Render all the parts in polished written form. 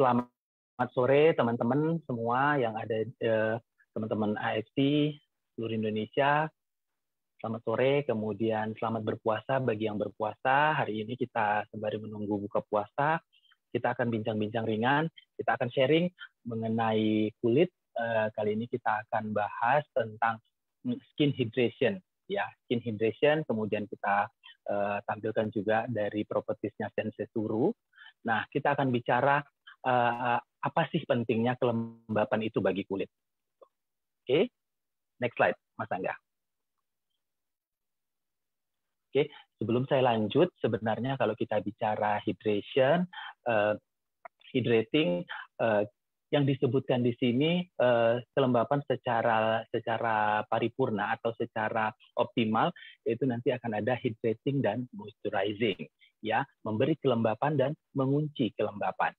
Selamat sore teman-teman semua yang ada, teman-teman AFC seluruh Indonesia. Selamat sore, kemudian selamat berpuasa bagi yang berpuasa. Hari ini kita sembari menunggu buka puasa, kita akan bincang-bincang ringan, kita akan sharing mengenai kulit. Kali ini kita akan bahas tentang skin hydration, ya, skin hydration. Kemudian kita tampilkan juga dari propertiesnya Sensesuru. Nah, kita akan bicara apa sih pentingnya kelembapan itu bagi kulit. Oke, next slide, Mas Angga. Oke, sebelum saya lanjut, sebenarnya kalau kita bicara hydration, hydrating, yang disebutkan di sini kelembapan secara paripurna atau secara optimal, yaitu nanti akan ada hydrating dan moisturizing, ya, memberi kelembapan dan mengunci kelembapan.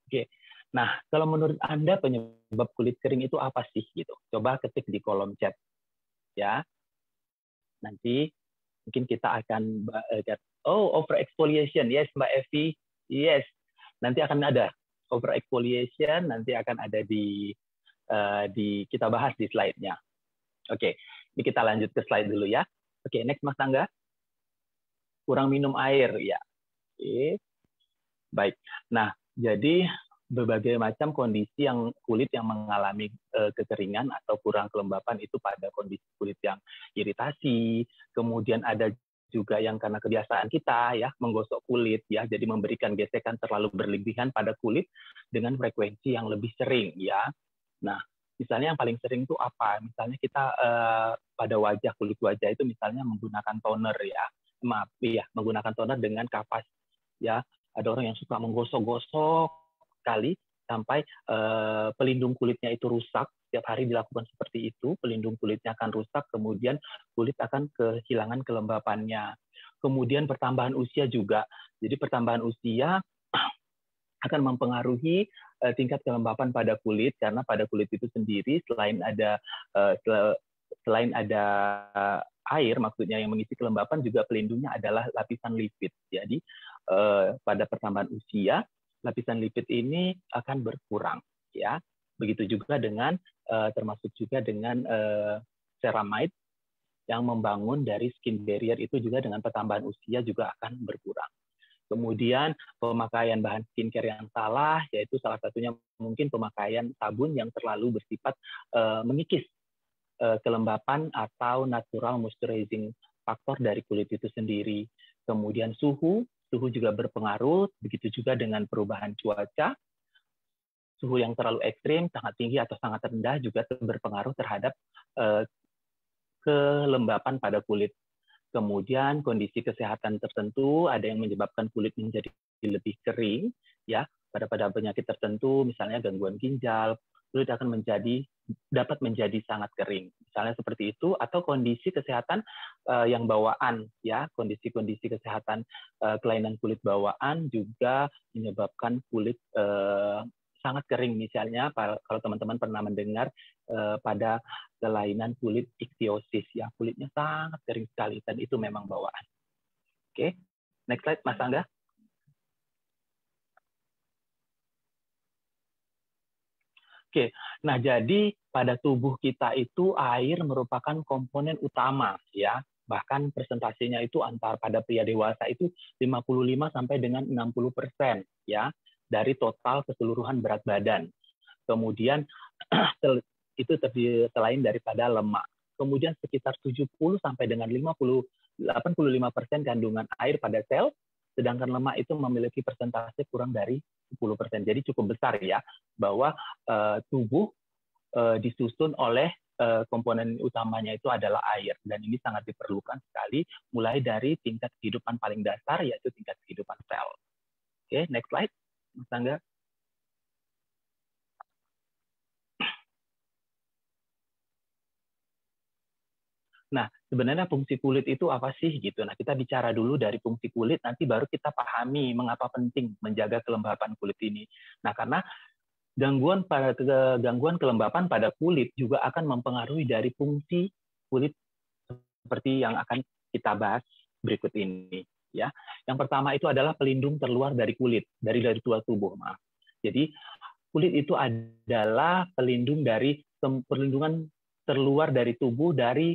Oke, nah kalau menurut Anda penyebab kulit kering itu apa sih gitu? Coba ketik di kolom chat, ya. Nanti mungkin kita akan overexfoliation, yes Mbak Evi, yes. Nanti akan ada overexfoliation, nanti akan ada di kita bahas di slide-nya. Oke, ini kita lanjut ke slide dulu ya. Oke, next Mas Angga. Kurang minum air ya. Oke. Baik. Nah, jadi berbagai macam kondisi yang kulit yang mengalami kekeringan atau kurang kelembapan itu pada kondisi kulit yang iritasi, kemudian ada juga yang karena kebiasaan kita ya menggosok kulit ya, jadi memberikan gesekan terlalu berlebihan pada kulit dengan frekuensi yang lebih sering ya. Nah, misalnya yang paling sering itu apa? Misalnya kita pada wajah, kulit wajah itu misalnya menggunakan toner ya, maaf ya, menggunakan toner dengan kapas ya. Ada orang yang suka menggosok-gosok kali sampai pelindung kulitnya itu rusak. Setiap hari dilakukan seperti itu, pelindung kulitnya akan rusak, kemudian kulit akan kehilangan kelembapannya. Kemudian pertambahan usia juga. Jadi pertambahan usia akan mempengaruhi tingkat kelembapan pada kulit, karena pada kulit itu sendiri selain ada air, maksudnya yang mengisi kelembapan, juga pelindungnya adalah lapisan lipid. Jadi pada pertambahan usia lapisan lipid ini akan berkurang, ya. Begitu juga dengan termasuk juga dengan ceramide yang membangun dari skin barrier itu juga dengan pertambahan usia juga akan berkurang. Kemudian pemakaian bahan skincare yang salah, yaitu salah satunya mungkin pemakaian sabun yang terlalu bersifat mengikis kelembapan atau natural moisturizing faktor dari kulit itu sendiri. Kemudian suhu juga berpengaruh, begitu juga dengan perubahan cuaca. Suhu yang terlalu ekstrim, sangat tinggi atau sangat rendah juga berpengaruh terhadap kelembapan pada kulit. Kemudian kondisi kesehatan tertentu ada yang menyebabkan kulit menjadi lebih kering, ya, pada penyakit tertentu, misalnya gangguan ginjal, kulit akan dapat menjadi sangat kering, misalnya seperti itu, atau kondisi kesehatan yang bawaan, ya, kondisi-kondisi kesehatan kelainan kulit bawaan juga menyebabkan kulit sangat kering. Misalnya kalau teman-teman pernah mendengar pada kelainan kulit ichthyosis, ya, kulitnya sangat kering sekali, dan itu memang bawaan. Oke, next slide Mas Angga. Oke, nah jadi pada tubuh kita itu air merupakan komponen utama, ya. Bahkan persentasenya itu pada pria dewasa itu 55 sampai dengan 60%, ya, dari total keseluruhan berat badan. Kemudian itu selain daripada lemak. Kemudian sekitar 70 sampai dengan 85% kandungan air pada sel, sedangkan lemak itu memiliki persentase kurang dari 10%. Jadi cukup besar ya, bahwa tubuh disusun oleh komponen utamanya itu adalah air, dan ini sangat diperlukan sekali mulai dari tingkat kehidupan paling dasar, yaitu tingkat kehidupan sel. Oke, next slide, Mas Angga. Nah, sebenarnya fungsi kulit itu apa sih gitu. Nah, kita bicara dulu dari fungsi kulit, nanti baru kita pahami mengapa penting menjaga kelembapan kulit ini. Nah, karena gangguan kelembapan pada kulit juga akan mempengaruhi dari fungsi kulit seperti yang akan kita bahas berikut ini, ya. Yang pertama itu adalah pelindung terluar dari kulit, dari luar tubuh, maaf. Jadi kulit itu adalah perlindungan terluar dari tubuh dari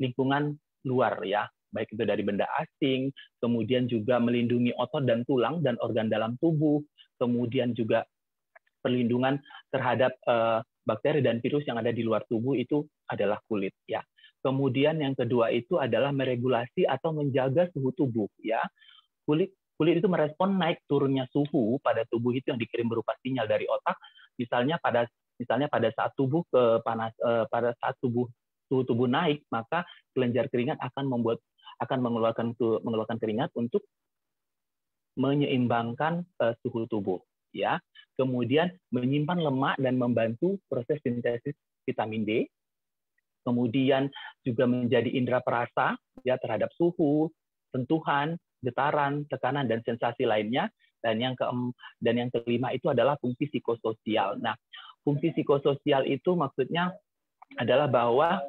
lingkungan luar ya, baik itu dari benda asing, kemudian juga melindungi otot dan tulang dan organ dalam tubuh, kemudian juga perlindungan terhadap bakteri dan virus yang ada di luar tubuh itu adalah kulit ya. Kemudian yang kedua itu adalah meregulasi atau menjaga suhu tubuh ya. Kulit itu merespon naik turunnya suhu pada tubuh itu yang dikirim berupa sinyal dari otak. Misalnya pada saat pada saat suhu tubuh naik, maka kelenjar keringat akan mengeluarkan keringat untuk menyeimbangkan suhu tubuh ya. Kemudian menyimpan lemak dan membantu proses sintesis vitamin D. Kemudian juga menjadi indera perasa ya terhadap suhu, sentuhan, getaran, tekanan, dan sensasi lainnya. Dan yang kelima itu adalah fungsi psikososial. Nah, fungsi psikososial itu maksudnya adalah bahwa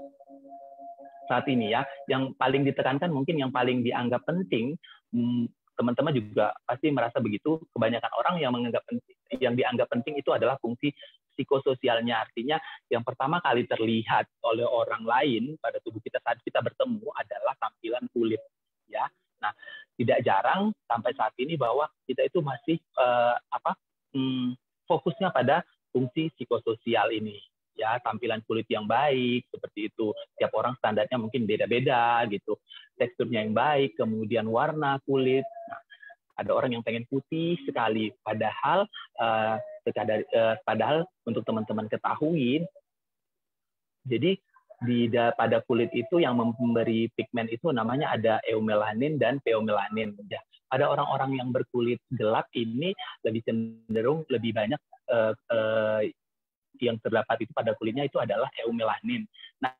saat ini ya, yang paling ditekankan mungkin yang paling dianggap penting, teman-teman juga pasti merasa begitu, kebanyakan orang yang dianggap penting itu adalah fungsi psikososialnya. Artinya yang pertama kali terlihat oleh orang lain pada tubuh kita saat kita bertemu adalah tampilan kulit ya. Nah, tidak jarang sampai saat ini bahwa kita itu masih fokusnya pada fungsi psikososial ini ya, tampilan kulit yang baik seperti itu. Tiap orang standarnya mungkin beda-beda gitu, teksturnya yang baik, kemudian warna kulit. Nah, ada orang yang pengen putih sekali, padahal untuk teman-teman ketahui, jadi pada kulit itu yang memberi pigmen itu namanya ada eumelanin dan pheomelanin. Ya. Pada orang-orang yang berkulit gelap ini lebih cenderung lebih banyak yang terdapat itu pada kulitnya itu adalah eumelanin. Nah,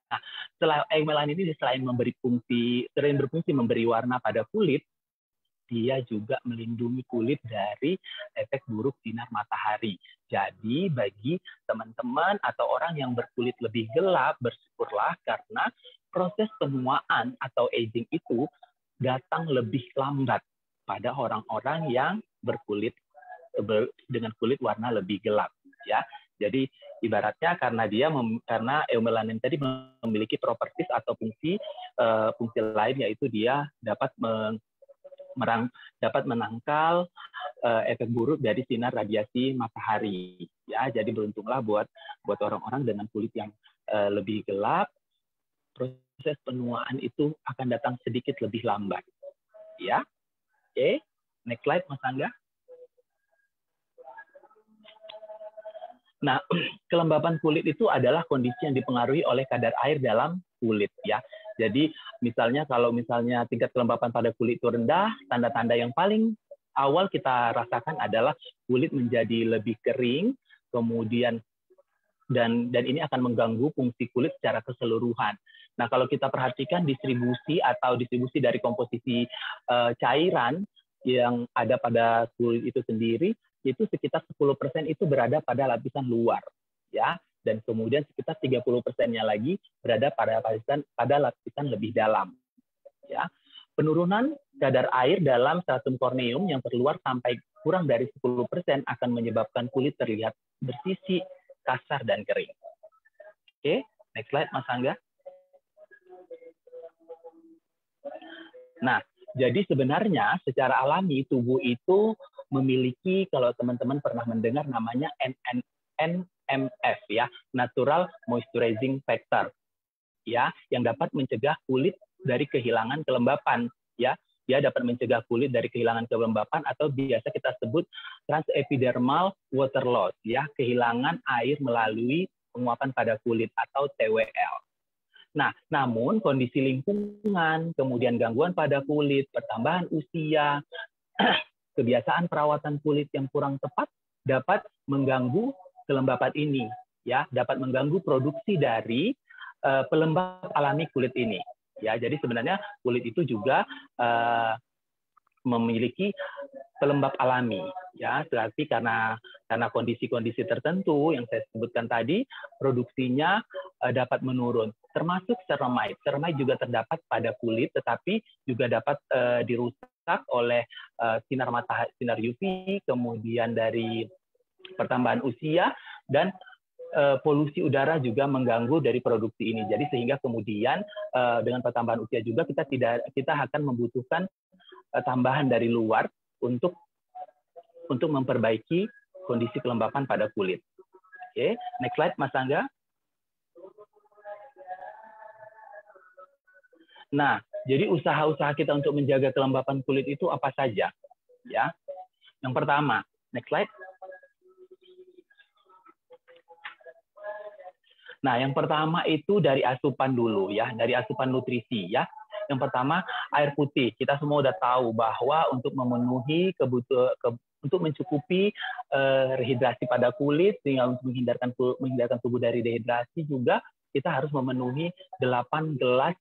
setelah eumelanin ini selain berfungsi memberi warna pada kulit, dia juga melindungi kulit dari efek buruk sinar matahari. Jadi bagi teman-teman atau orang yang berkulit lebih gelap, bersyukurlah karena proses penuaan atau aging itu datang lebih lambat pada orang-orang yang berkulit dengan kulit warna lebih gelap ya. Jadi ibaratnya karena eumelanin tadi memiliki properties atau fungsi lain, yaitu dia dapat menangkal efek buruk dari sinar radiasi matahari ya. Jadi beruntunglah buat orang-orang dengan kulit yang lebih gelap, proses penuaan itu akan datang sedikit lebih lambat ya. Oke, next slide Mas Angga. Nah, kelembapan kulit itu adalah kondisi yang dipengaruhi oleh kadar air dalam kulit ya. Jadi misalnya kalau tingkat kelembapan pada kulit itu rendah, tanda-tanda yang paling awal kita rasakan adalah kulit menjadi lebih kering, kemudian dan ini akan mengganggu fungsi kulit secara keseluruhan. Nah, kalau kita perhatikan distribusi dari komposisi cairan yang ada pada kulit itu sendiri, itu sekitar 10% itu berada pada lapisan luar ya, dan kemudian sekitar 30%-nya lagi berada pada lapisan lebih dalam ya. Penurunan kadar air dalam stratum corneum yang terluar sampai kurang dari 10% akan menyebabkan kulit terlihat bersisi, kasar, dan kering. Oke, next slide Mas Angga. Nah, jadi sebenarnya secara alami tubuh itu memiliki, kalau teman-teman pernah mendengar namanya NMF ya, Natural Moisturizing Factor ya, yang dapat mencegah kulit dari kehilangan kelembapan ya. Dia dapat mencegah kulit dari kehilangan kelembapan atau biasa kita sebut transepidermal water loss ya, kehilangan air melalui penguapan pada kulit atau TWL. Nah, namun kondisi lingkungan, kemudian gangguan pada kulit, pertambahan usia, kebiasaan perawatan kulit yang kurang tepat dapat mengganggu kelembapan ini ya, dapat mengganggu produksi dari pelembab alami kulit ini ya. Jadi sebenarnya kulit itu juga memiliki pelembab alami ya, berarti karena kondisi-kondisi tertentu yang saya sebutkan tadi, produksinya dapat menurun, termasuk ceramide. Ceramide juga terdapat pada kulit, tetapi juga dapat dirusak oleh sinar UV, kemudian dari pertambahan usia, dan polusi udara juga mengganggu dari produksi ini. Jadi sehingga kemudian dengan pertambahan usia juga kita akan membutuhkan tambahan dari luar untuk memperbaiki kondisi kelembapan pada kulit. Oke, next slide Mas Angga. Nah, jadi usaha-usaha kita untuk menjaga kelembapan kulit itu apa saja? Ya, yang pertama, next slide. Nah, yang pertama itu dari asupan dulu ya, dari asupan nutrisi ya. Yang pertama air putih. Kita semua udah tahu bahwa untuk memenuhi untuk mencukupi rehidrasi pada kulit, sehingga untuk menghindarkan tubuh dari dehidrasi juga kita harus memenuhi 8 gelas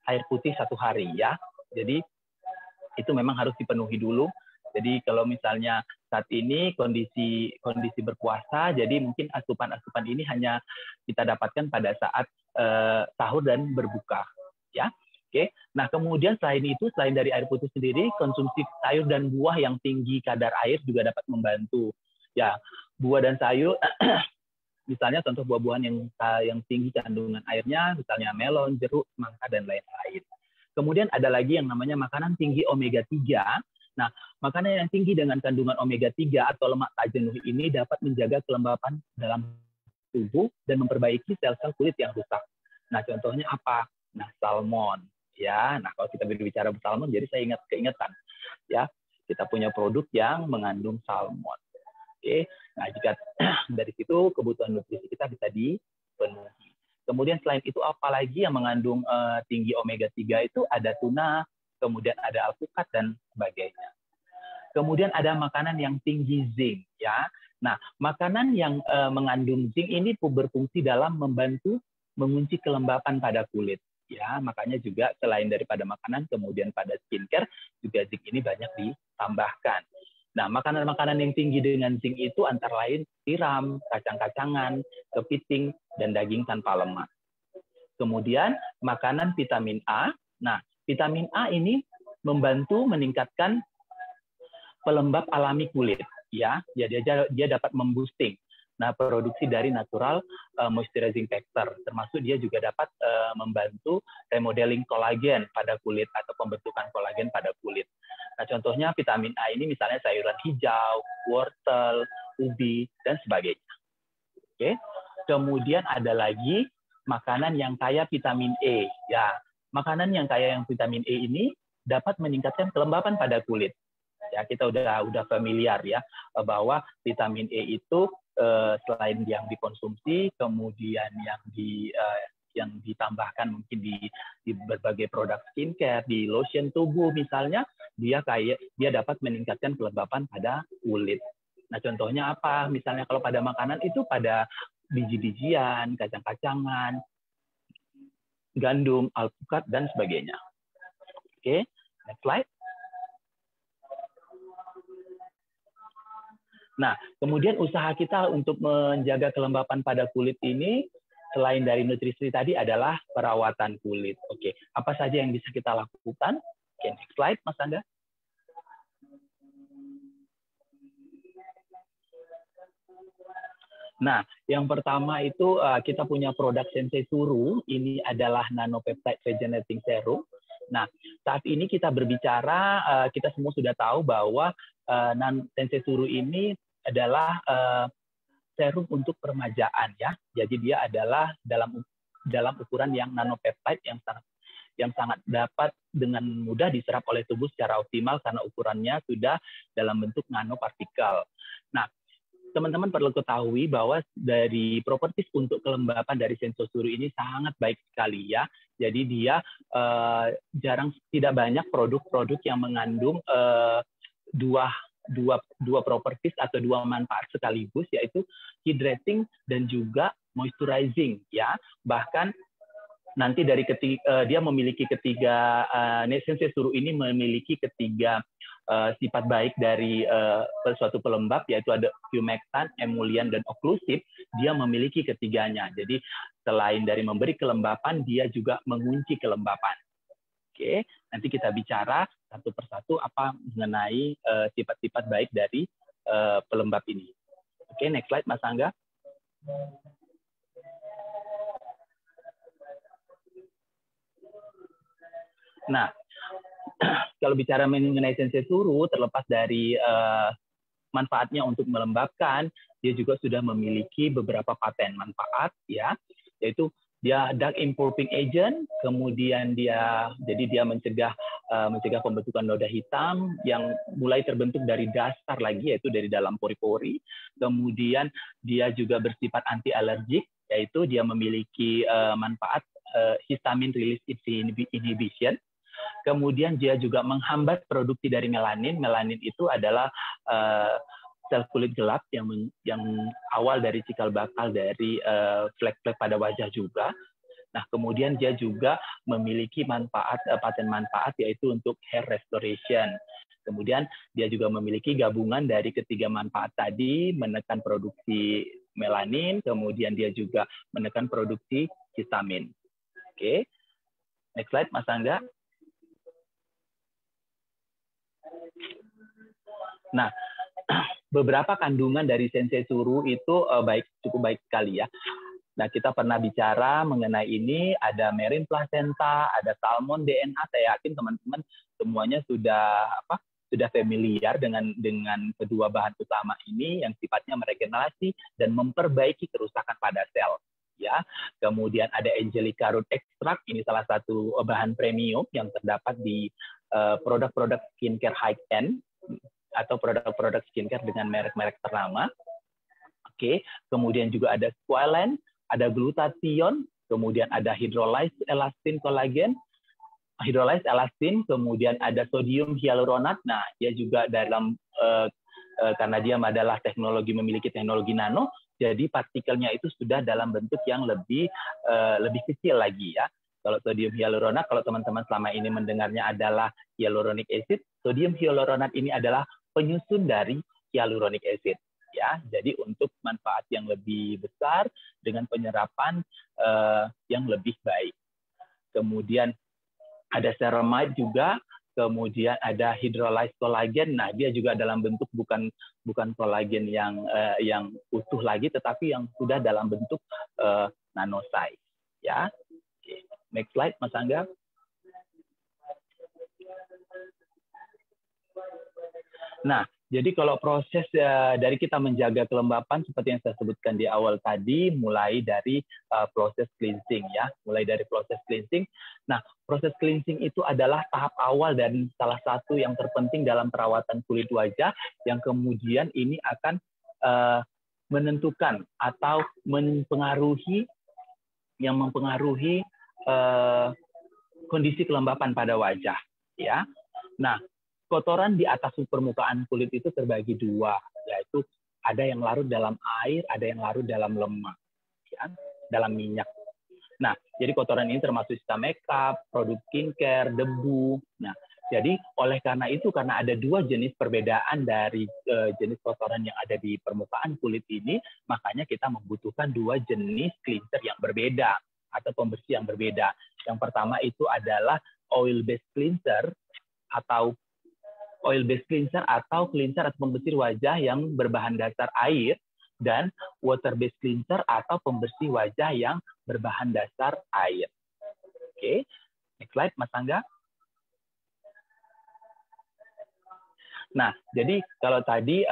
air putih satu hari ya. Jadi itu memang harus dipenuhi dulu. Jadi kalau misalnya saat ini kondisi berpuasa, jadi mungkin asupan ini hanya kita dapatkan pada saat sahur dan berbuka, ya. Oke. Nah kemudian selain dari air putih sendiri, konsumsi sayur dan buah yang tinggi kadar air juga dapat membantu. Ya, buah dan sayur, misalnya contoh buah-buahan yang tinggi kandungan airnya, misalnya melon, jeruk, semangka dan lain-lain. Kemudian ada lagi yang namanya makanan tinggi omega 3. Nah, makanan yang tinggi dengan kandungan omega 3 atau lemak tak jenuh ini dapat menjaga kelembapan dalam tubuh dan memperbaiki sel-sel kulit yang rusak. Nah, contohnya apa? Nah, salmon. Ya, nah kalau kita berbicara salmon, jadi saya keingetan. Ya, kita punya produk yang mengandung salmon. Oke, nah jika dari situ kebutuhan nutrisi kita bisa dipenuhi. Kemudian selain itu apalagi yang mengandung tinggi omega 3 itu ada tuna, kemudian ada alpukat dan sebagainya. Kemudian ada makanan yang tinggi zinc ya. Nah, makanan yang mengandung zinc ini berfungsi dalam membantu mengunci kelembapan pada kulit ya. Makanya juga selain daripada makanan kemudian pada skincare juga zinc ini banyak ditambahkan. Nah, makanan-makanan yang tinggi dengan zinc itu antara lain tiram, kacang-kacangan, kepiting, dan daging tanpa lemak. Kemudian makanan vitamin A. Nah, vitamin A ini membantu meningkatkan pelembab alami kulit, ya. Dia dapat memboosting. Nah, produksi dari natural moisturizing factor, termasuk dia juga dapat membantu remodeling kolagen pada kulit atau pembentukan kolagen pada kulit. Nah, contohnya vitamin A ini misalnya sayuran hijau, wortel, ubi, dan sebagainya. Oke. Kemudian ada lagi makanan yang kaya vitamin E. Ya, makanan yang kaya vitamin E ini dapat meningkatkan kelembapan pada kulit. Ya, kita udah familiar ya bahwa vitamin E itu selain yang dikonsumsi, kemudian yang ditambahkan mungkin di berbagai produk skincare, di lotion tubuh misalnya, dia dapat meningkatkan kelembapan pada kulit. Nah, contohnya apa? Misalnya kalau pada makanan itu pada biji-bijian, kacang-kacangan, gandum, alpukat dan sebagainya. Oke, next slide. Nah, kemudian usaha kita untuk menjaga kelembapan pada kulit ini selain dari nutrisi tadi adalah perawatan kulit. Oke, apa saja yang bisa kita lakukan? Oke, next slide, Mas Angga. Nah, yang pertama itu kita punya produk Sensei Suru. Ini adalah nanopeptide regenerating serum. Nah, saat ini kita berbicara, kita semua sudah tahu bahwa Sensei Suru ini adalah serum untuk peremajaan ya. Jadi dia adalah dalam ukuran yang nanopeptide yang sangat dapat dengan mudah diserap oleh tubuh secara optimal karena ukurannya sudah dalam bentuk nanopartikel. Nah, teman-teman perlu ketahui bahwa dari propertis untuk kelembapan dari Sensei Suru ini sangat baik sekali ya. Jadi dia tidak banyak produk-produk yang mengandung dua propertis atau dua manfaat sekaligus, yaitu hydrating dan juga moisturizing ya. Bahkan nanti dia memiliki Sensei Suru ini memiliki ketiga sifat baik dari suatu pelembab, yaitu ada humectant, emollient, dan oklusif. Dia memiliki ketiganya. Jadi selain dari memberi kelembapan, dia juga mengunci kelembapan. Oke, nanti kita bicara satu persatu apa mengenai sifat-sifat baik dari pelembab ini. Oke, next slide Mas Angga. Nah, kalau bicara mengenai sensei suru, terlepas dari manfaatnya untuk melembabkan, dia juga sudah memiliki beberapa paten manfaat, ya, yaitu dia dark improving agent, kemudian dia mencegah pembentukan noda hitam yang mulai terbentuk dari dasar lagi, yaitu dari dalam pori-pori. Kemudian dia juga bersifat anti alergik, yaitu dia memiliki manfaat histamine release inhibition. Kemudian dia juga menghambat produksi dari melanin. Melanin itu adalah sel kulit gelap yang awal dari cikal bakal dari flek-flek pada wajah juga. Nah, kemudian dia juga memiliki paten manfaat yaitu untuk hair restoration. Kemudian dia juga memiliki gabungan dari ketiga manfaat tadi, menekan produksi melanin, kemudian dia juga menekan produksi histamin. Oke, next slide Mas Angga. Nah, beberapa kandungan dari sensei suru itu cukup baik sekali ya. Nah, kita pernah bicara mengenai ini, ada marine placenta, ada salmon DNA. Saya yakin teman-teman semuanya sudah familiar dengan kedua bahan utama ini yang sifatnya meregenerasi dan memperbaiki kerusakan pada sel. Ya, kemudian ada Angelica root extract, ini salah satu bahan premium yang terdapat di produk-produk skincare high end atau produk-produk skincare dengan merek-merek ternama. Oke, kemudian juga ada squalane, ada glutathione, kemudian ada hydrolyzed elastin collagen, hydrolyzed elastin, kemudian ada sodium hyaluronat. Nah, dia juga dalam karena dia adalah memiliki teknologi nano, jadi partikelnya itu sudah dalam bentuk yang lebih kecil lagi ya. Kalau sodium hyaluronat, kalau teman-teman selama ini mendengarnya adalah hyaluronic acid, sodium hyaluronat ini adalah penyusun dari hyaluronic acid. Ya, jadi untuk manfaat yang lebih besar dengan penyerapan yang lebih baik. Kemudian ada ceramide juga, kemudian ada hydrolyzed collagen. Nah, dia juga dalam bentuk bukan kolagen yang utuh lagi, tetapi yang sudah dalam bentuk nanosize. Ya, next slide, Mas Angga. Nah, jadi kalau proses dari kita menjaga kelembapan seperti yang saya sebutkan di awal tadi, mulai dari proses cleansing ya, mulai dari proses cleansing. Nah, proses cleansing itu adalah tahap awal dan salah satu yang terpenting dalam perawatan kulit wajah yang kemudian ini akan menentukan atau mempengaruhi kondisi kelembapan pada wajah ya. Nah, kotoran di atas permukaan kulit itu terbagi dua, yaitu ada yang larut dalam air, ada yang larut dalam lemak, ya, dalam minyak. Nah, jadi kotoran ini termasuk sisa makeup, produk skincare, debu. Nah, jadi oleh karena itu, karena ada dua jenis perbedaan dari jenis kotoran yang ada di permukaan kulit ini, makanya kita membutuhkan dua jenis cleanser yang berbeda atau pembersih yang berbeda. Yang pertama itu adalah oil-based cleanser atau cleanser atau pembersih wajah yang berbahan dasar air, dan water-based cleanser atau pembersih wajah yang berbahan dasar air. Oke, next slide, Mas Angga. Nah, jadi kalau tadi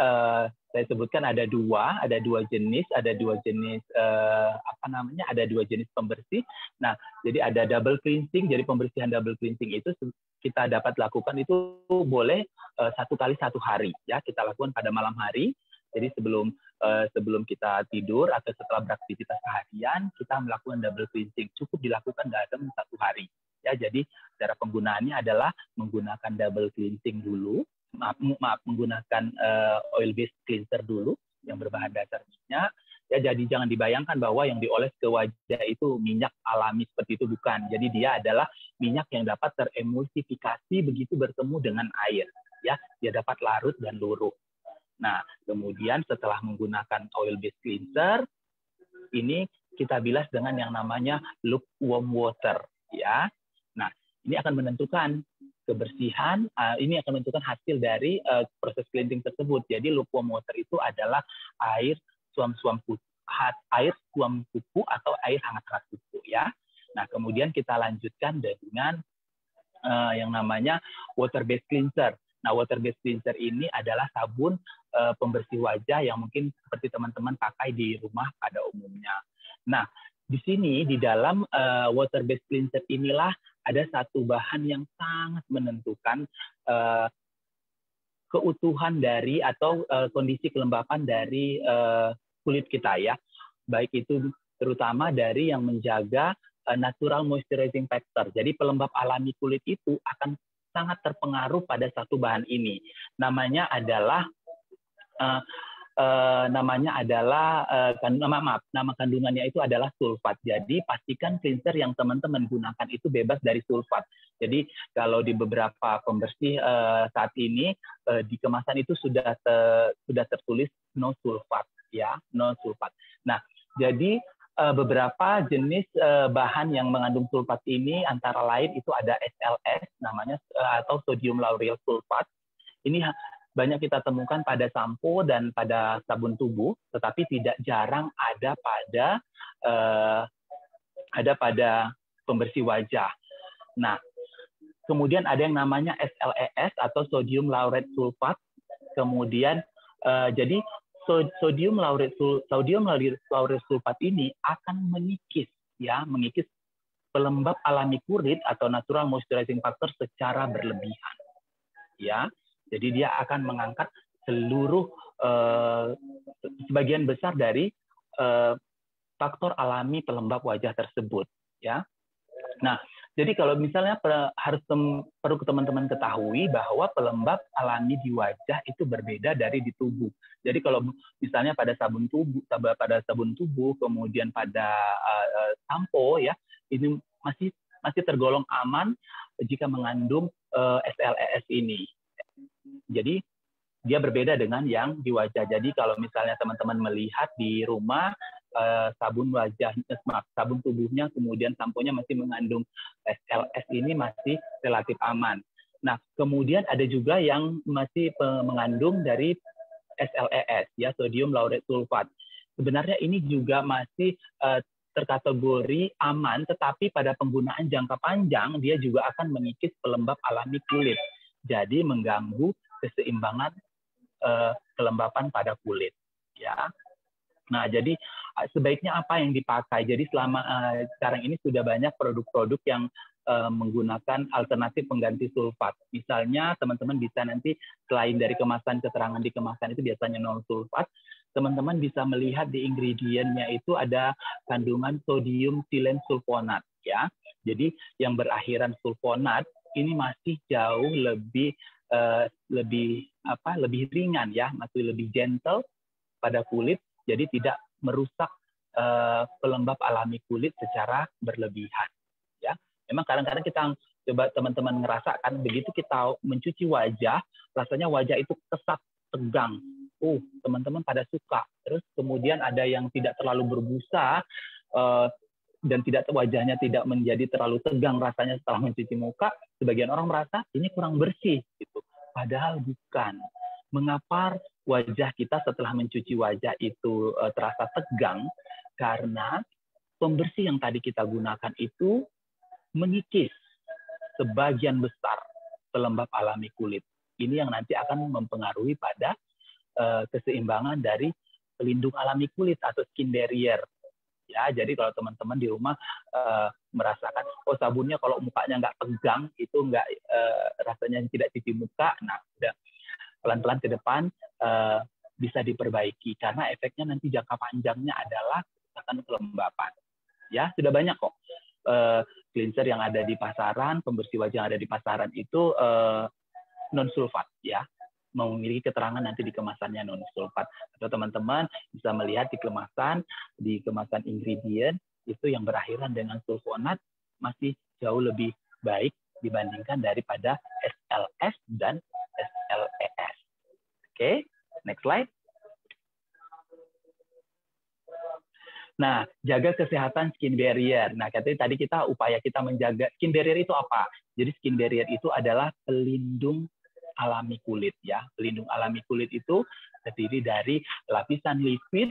saya sebutkan ada dua jenis pembersih. Nah, jadi ada double cleansing. Jadi pembersihan double cleansing itu kita dapat lakukan itu boleh 1 kali 1 hari ya. Kita lakukan pada malam hari. Jadi sebelum kita tidur atau setelah beraktivitas seharian, kita melakukan double cleansing. Cukup dilakukan dalam 1 hari. Ya, jadi cara penggunaannya adalah menggunakan double cleansing dulu. Menggunakan oil-based cleanser dulu yang berbahan dasar minyak. Ya, jadi jangan dibayangkan bahwa yang dioles ke wajah itu minyak alami seperti itu, bukan. Jadi dia adalah minyak yang dapat teremulsifikasi begitu bertemu dengan air. Ya, dia dapat larut dan luruh. Nah, kemudian setelah menggunakan oil-based cleanser, ini kita bilas dengan yang namanya lukewarm water. Ya, nah ini akan menentukan kebersihan, ini akan menentukan hasil dari proses cleansing tersebut. Jadi lukewarm water itu adalah air suam-suam kuku atau air hangat-hangat kuku ya. Nah, kemudian kita lanjutkan dengan yang namanya water based cleanser. Nah, water based cleanser ini adalah sabun pembersih wajah yang mungkin seperti teman-teman pakai di rumah pada umumnya. Nah, di sini di dalam water based cleanser inilah ada satu bahan yang sangat menentukan keutuhan dari atau kondisi kelembapan dari kulit kita ya. Baik itu terutama dari yang menjaga natural moisturizing factor. Jadi pelembab alami kulit itu akan sangat terpengaruh pada satu bahan ini. Nama kandungannya itu adalah sulfat. Jadi pastikan cleanser yang teman-teman gunakan itu bebas dari sulfat. Jadi kalau di beberapa pembersih saat ini di kemasan itu sudah tertulis no sulfat ya, no sulfat. Nah, jadi beberapa jenis bahan yang mengandung sulfat ini antara lain itu ada SLS namanya atau sodium lauryl sulfat. Ini banyak kita temukan pada sampo dan pada sabun tubuh, tetapi tidak jarang ada pada pembersih wajah. Nah, kemudian ada yang namanya SLES atau sodium laureth sulfat. Kemudian jadi sodium laureth sulfat ini akan mengikis pelembab alami kulit atau natural moisturizing factor secara berlebihan. Ya. Jadi dia akan mengangkat sebagian besar dari faktor alami pelembab wajah tersebut, ya. Nah, jadi kalau misalnya perlu teman-teman ketahui bahwa pelembab alami di wajah itu berbeda dari di tubuh. Jadi kalau misalnya pada sabun tubuh, kemudian pada sampo ya, ini masih tergolong aman jika mengandung SLES ini. Jadi dia berbeda dengan yang di wajah. Jadi kalau misalnya teman-teman melihat di rumah sabun tubuhnya kemudian samponya masih mengandung SLS ini masih relatif aman. Nah, kemudian ada juga yang masih mengandung dari SLES ya, sodium laureth sulfat. Sebenarnya ini juga masih terkategori aman, tetapi pada penggunaan jangka panjang dia juga akan mengikis pelembab alami kulit. Jadi mengganggu keseimbangan kelembapan pada kulit ya. Nah, jadi sebaiknya apa yang dipakai? Jadi sekarang ini sudah banyak produk-produk yang menggunakan alternatif pengganti sulfat. Misalnya teman-teman bisa nanti selain dari keterangan di kemasan itu biasanya non sulfat, teman-teman bisa melihat di ingredientnya itu ada kandungan sodium silen sulfonat ya. Jadi yang berakhiran sulfonat ini masih jauh lebih ringan ya, masih lebih gentle pada kulit, jadi tidak merusak pelembab alami kulit secara berlebihan. Ya, memang kadang-kadang kita coba teman-teman ngerasakan begitu kita mencuci wajah, rasanya wajah itu kesat, tegang. Teman-teman pada suka. Terus kemudian ada yang tidak terlalu berbusa dan wajahnya tidak menjadi terlalu tegang rasanya setelah mencuci muka. Sebagian orang merasa ini kurang bersih gitu. Padahal bukan. Mengapa wajah kita setelah mencuci wajah itu terasa tegang? Karena pembersih yang tadi kita gunakan itu mengikis sebagian besar pelembab alami kulit. Ini yang nanti akan mempengaruhi pada keseimbangan dari pelindung alami kulit atau skin barrier. Ya, jadi kalau teman-teman di rumah merasakan sabunnya kalau mukanya nggak tegang itu nggak rasanya tidak cuci muka, nah udah pelan-pelan ke depan bisa diperbaiki karena efeknya nanti jangka panjangnya adalah kerusakan kelembapan. Ya, sudah banyak kok cleanser yang ada di pasaran, pembersih wajah yang ada di pasaran itu non sulfat ya. Memiliki keterangan nanti di kemasannya non sulfat, atau teman-teman bisa melihat di kemasan ingredient itu yang berakhiran dengan sulfonat masih jauh lebih baik dibandingkan daripada SLS dan SLES. Oke, next slide. Nah, jaga kesehatan skin barrier. Nah, katanya tadi upaya kita menjaga skin barrier itu apa? Jadi skin barrier itu adalah pelindung alami kulit ya. Pelindung alami kulit itu terdiri dari lapisan lipid,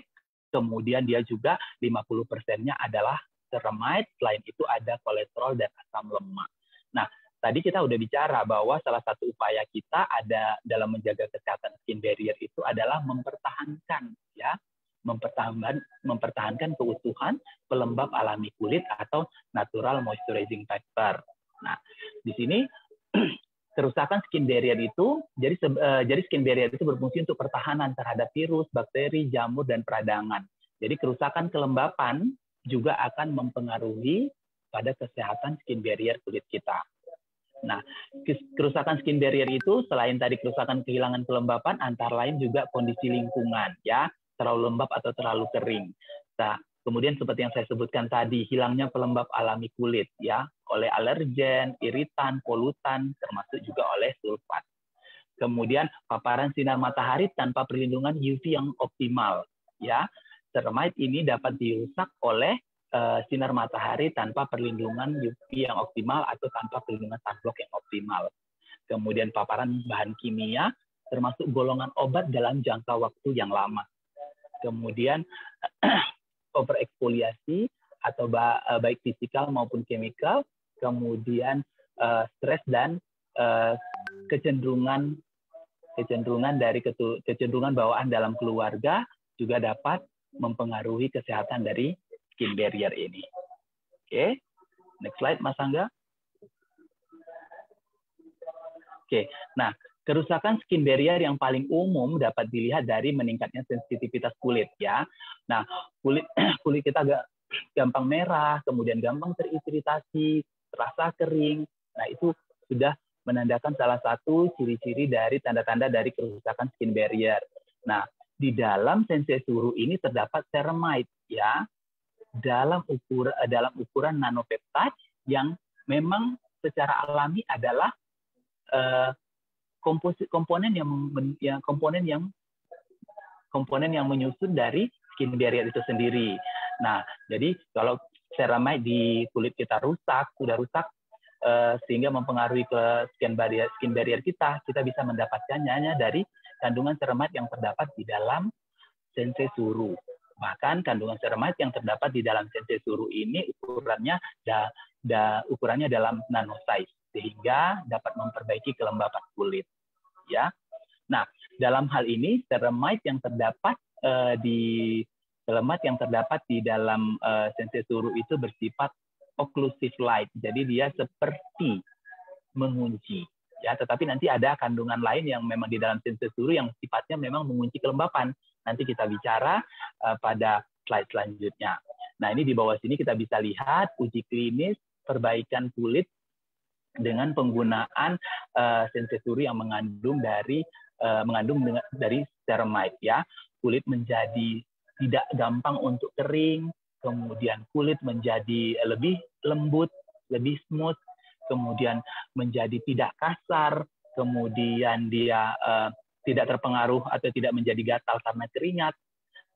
kemudian dia juga 50%-nya adalah ceramide, selain itu ada kolesterol dan asam lemak. Nah, tadi kita udah bicara bahwa salah satu upaya kita ada dalam menjaga kesehatan skin barrier itu adalah mempertahankan ya, mempertahankan keutuhan pelembab alami kulit atau natural moisturizing factor. Nah, di sini kerusakan skin barrier itu, jadi skin barrier itu berfungsi untuk pertahanan terhadap virus, bakteri, jamur, dan peradangan. Jadi kerusakan kelembapan juga akan mempengaruhi pada kesehatan skin barrier kulit kita. Nah, kerusakan skin barrier itu selain tadi kerusakan kehilangan kelembapan, antara lain juga kondisi lingkungan, ya, terlalu lembab atau terlalu kering. Nah, kemudian seperti yang saya sebutkan tadi, hilangnya pelembab alami kulit, ya, oleh alergen, iritan, polutan, termasuk juga oleh sulfat. Kemudian paparan sinar matahari tanpa perlindungan UV yang optimal, ya. Ceramide ini dapat dirusak oleh sinar matahari tanpa perlindungan UV yang optimal atau tanpa perlindungan sunblock yang optimal. Kemudian paparan bahan kimia termasuk golongan obat dalam jangka waktu yang lama. Kemudian overeksfoliasi atau baik fisikal maupun kimikal, kemudian stres dan kecenderungan bawaan dalam keluarga juga dapat mempengaruhi kesehatan dari skin barrier ini. Oke, next slide Mas Angga. Oke, nah kerusakan skin barrier yang paling umum dapat dilihat dari meningkatnya sensitivitas kulit ya. Nah, kulit kita gampang merah, kemudian gampang teriritasi, terasa kering. Nah, itu sudah menandakan salah satu ciri-ciri dari tanda-tanda dari kerusakan skin barrier. Nah, di dalam sensei suru ini terdapat ceramide ya, dalam ukuran nanopeptide yang memang secara alami adalah komponen yang menyusun dari skin barrier itu sendiri. Nah, jadi kalau ceramide di kulit kita sudah rusak sehingga mempengaruhi ke skin barrier kita bisa mendapatkannya dari kandungan ceramide yang terdapat di dalam sensei suru. Bahkan kandungan ceramide yang terdapat di dalam sensei suru ini ukurannya dalam nanosize sehingga dapat memperbaiki kelembapan kulit. Ya. Nah, dalam hal ini ceramide yang terdapat di dalam sensei suru itu bersifat occlusive light. Jadi dia seperti mengunci. Ya, tetapi nanti ada kandungan lain yang memang di dalam sensei suru yang sifatnya memang mengunci kelembapan. Nanti kita bicara pada slide selanjutnya. Nah, ini di bawah sini kita bisa lihat uji klinis perbaikan kulit dengan penggunaan sensei suru yang mengandung dari ceramide ya. Kulit menjadi tidak gampang untuk kering, kemudian kulit menjadi lebih lembut, lebih smooth, kemudian menjadi tidak kasar, kemudian dia tidak terpengaruh atau tidak menjadi gatal karena keringat.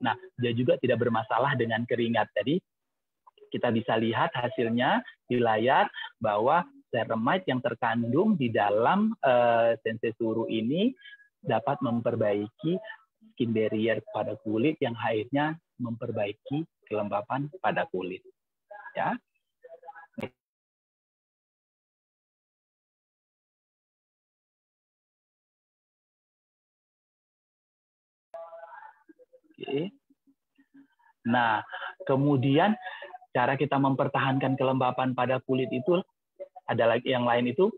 Nah, dia juga tidak bermasalah dengan keringat. Jadi, kita bisa lihat hasilnya di layar bahwa ceramide yang terkandung di dalam sensei suru ini dapat memperbaiki skin barrier pada kulit yang akhirnya memperbaiki kelembapan pada kulit. Ya. Oke. Nah, kemudian cara kita mempertahankan kelembapan pada kulit itu adalah yang lain itu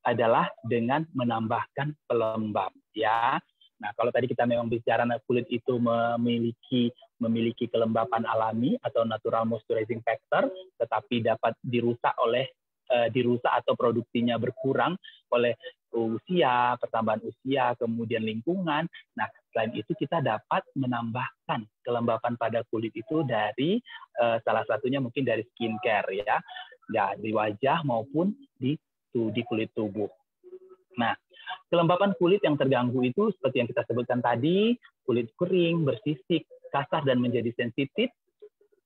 adalah dengan menambahkan pelembab ya. Nah, kalau tadi kita memang bicara kulit itu memiliki kelembapan alami atau natural moisturizing factor, tetapi dapat dirusak atau produksinya berkurang oleh usia, pertambahan usia, kemudian lingkungan. Nah, selain itu kita dapat menambahkan kelembapan pada kulit itu dari salah satunya mungkin dari skincare ya, di wajah maupun di kulit tubuh. Nah, kelembapan kulit yang terganggu itu seperti yang kita sebutkan tadi, kulit kering, bersisik, kasar dan menjadi sensitif,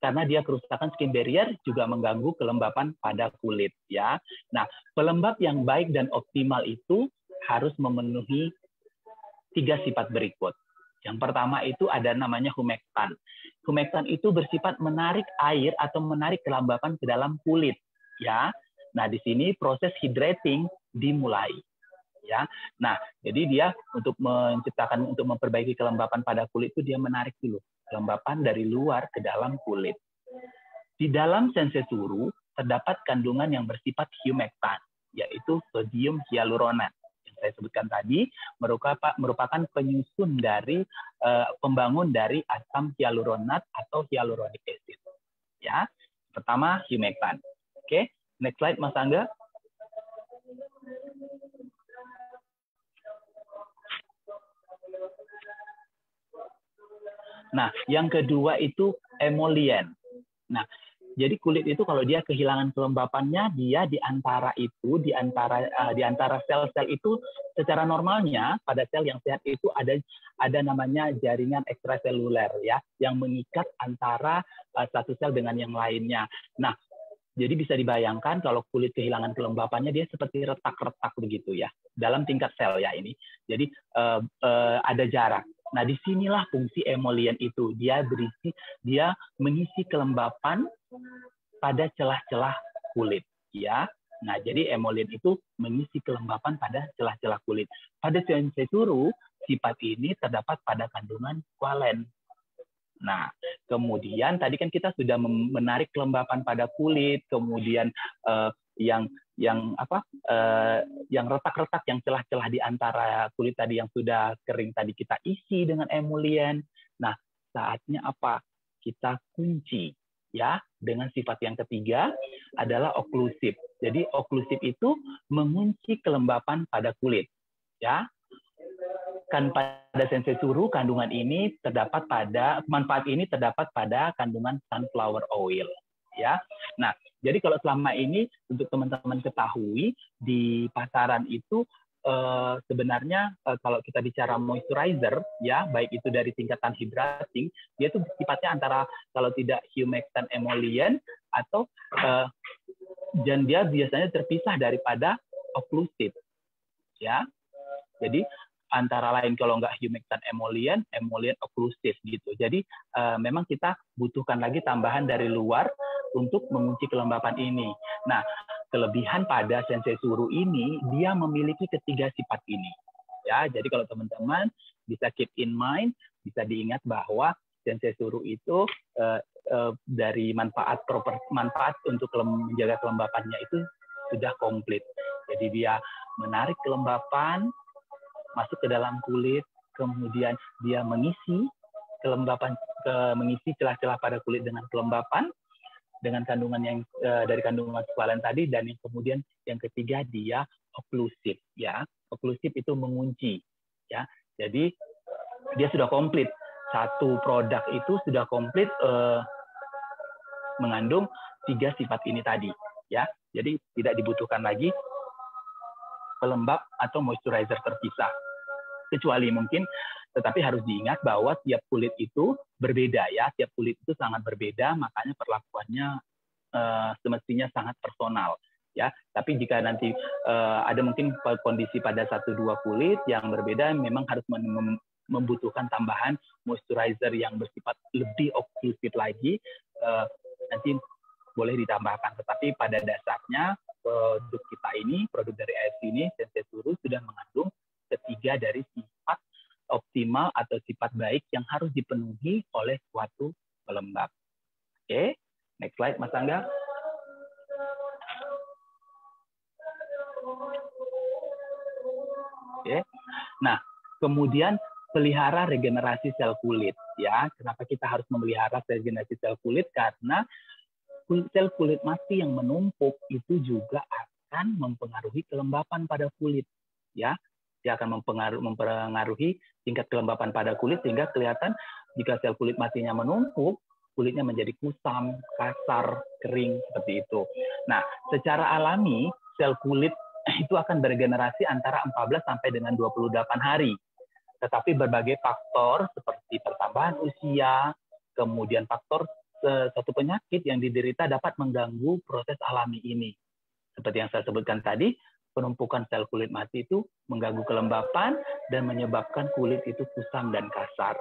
karena dia kerusakan skin barrier juga mengganggu kelembapan pada kulit ya. Nah, pelembab yang baik dan optimal itu harus memenuhi 3 sifat berikut. Yang pertama itu ada namanya humektan. Humektan itu bersifat menarik air atau menarik kelembapan ke dalam kulit ya. Nah, di sini proses hydrating dimulai ya. Nah, jadi dia untuk memperbaiki kelembapan pada kulit itu dia menarik dulu kelembapan dari luar ke dalam kulit. Di dalam sensesuru terdapat kandungan yang bersifat humektan, yaitu sodium hyaluronat. Yang saya sebutkan tadi merupakan penyusun dari pembangun dari asam hyaluronat atau hyaluronic acid. Ya, pertama humektan. Oke, next slide Mas Angga. Nah, yang kedua itu emolien. Nah, jadi kulit itu kalau dia kehilangan kelembapannya, dia di antara sel-sel itu secara normalnya pada sel yang sehat itu ada namanya jaringan ekstraseluler ya, yang mengikat antara satu sel dengan yang lainnya. Nah, jadi bisa dibayangkan kalau kulit kehilangan kelembapannya dia seperti retak-retak begitu ya dalam tingkat sel ya ini. Jadi ada jarak. Nah, disinilah fungsi emolien itu. Dia mengisi kelembapan pada celah-celah kulit, ya. Nah, jadi emolien itu mengisi kelembapan pada celah-celah kulit. Pada sensesuru, sifat ini terdapat pada kandungan squalen. Nah, kemudian tadi kan kita sudah menarik kelembapan pada kulit, kemudian yang retak-retak, yang celah-celah di antara kulit tadi yang sudah kering tadi kita isi dengan emolien. Nah, saatnya apa? Kita kunci ya dengan sifat yang ketiga adalah oklusif. Jadi oklusif itu mengunci kelembapan pada kulit. Ya. Kan pada sensesuru kandungan ini manfaat ini terdapat pada kandungan sunflower oil. Ya. Nah, jadi kalau selama ini untuk teman-teman ketahui di pasaran itu sebenarnya kalau kita bicara moisturizer ya, baik itu dari tingkatan hydrating, dia itu sifatnya antara kalau tidak humectant emolien atau dan dia biasanya terpisah daripada oklusif. Ya. Jadi antara lain kalau nggak humectant emolien oklusif gitu. Jadi memang kita butuhkan lagi tambahan dari luar untuk mengunci kelembapan ini. Nah, kelebihan pada sensesuru ini dia memiliki ketiga sifat ini. Ya, jadi kalau teman-teman bisa keep in mind, bisa diingat bahwa sensesuru itu dari manfaat untuk menjaga kelembapannya itu sudah komplit. Jadi dia menarik kelembapan masuk ke dalam kulit, kemudian dia mengisi kelembapan, mengisi celah-celah pada kulit dengan kelembapan, dengan kandungan yang dari kandungan squalen tadi, dan yang kemudian yang ketiga dia oklusif ya. Oklusif itu mengunci ya. Jadi dia sudah komplit. Satu produk itu sudah komplit mengandung tiga sifat ini tadi ya. Jadi tidak dibutuhkan lagi pelembab atau moisturizer terpisah. Kecuali mungkin, tetapi harus diingat bahwa tiap kulit itu berbeda ya, tiap kulit itu sangat berbeda, makanya perlakuannya semestinya sangat personal ya. Tapi jika nanti ada mungkin kondisi pada 1-2 kulit yang berbeda, memang harus membutuhkan tambahan moisturizer yang bersifat lebih oklusif lagi, nanti boleh ditambahkan. Tetapi pada dasarnya produk kita ini, produk dari AFC ini, sensesuru sudah mengandung ketiga dari sifat optimal atau sifat baik yang harus dipenuhi oleh suatu pelembab. Oke, next slide Mas Angga. Oke. Nah, kemudian pelihara regenerasi sel kulit ya. Kenapa kita harus memelihara regenerasi sel kulit? Karena sel kulit mati yang menumpuk itu juga akan mempengaruhi kelembapan pada kulit ya. Dia akan mempengaruhi tingkat kelembapan pada kulit, sehingga kelihatan jika sel kulit matinya menumpuk, kulitnya menjadi kusam, kasar, kering seperti itu. Nah, secara alami sel kulit itu akan beregenerasi antara 14 sampai dengan 28 hari. Tetapi berbagai faktor seperti pertambahan usia, kemudian faktor suatu penyakit yang diderita dapat mengganggu proses alami ini. Seperti yang saya sebutkan tadi, penumpukan sel kulit mati itu mengganggu kelembapan dan menyebabkan kulit itu kusam dan kasar.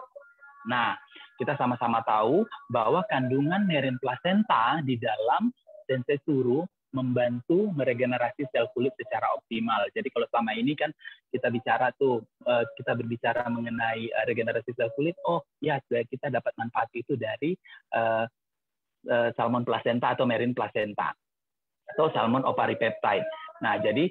Nah, kita sama-sama tahu bahwa kandungan nerin plasenta di dalam sensei suru membantu meregenerasi sel kulit secara optimal. Jadi kalau selama ini kan kita berbicara mengenai regenerasi sel kulit, oh ya kita dapat manfaat itu dari salmon placenta atau marine placenta atau salmon ovaripeptide. Nah, jadi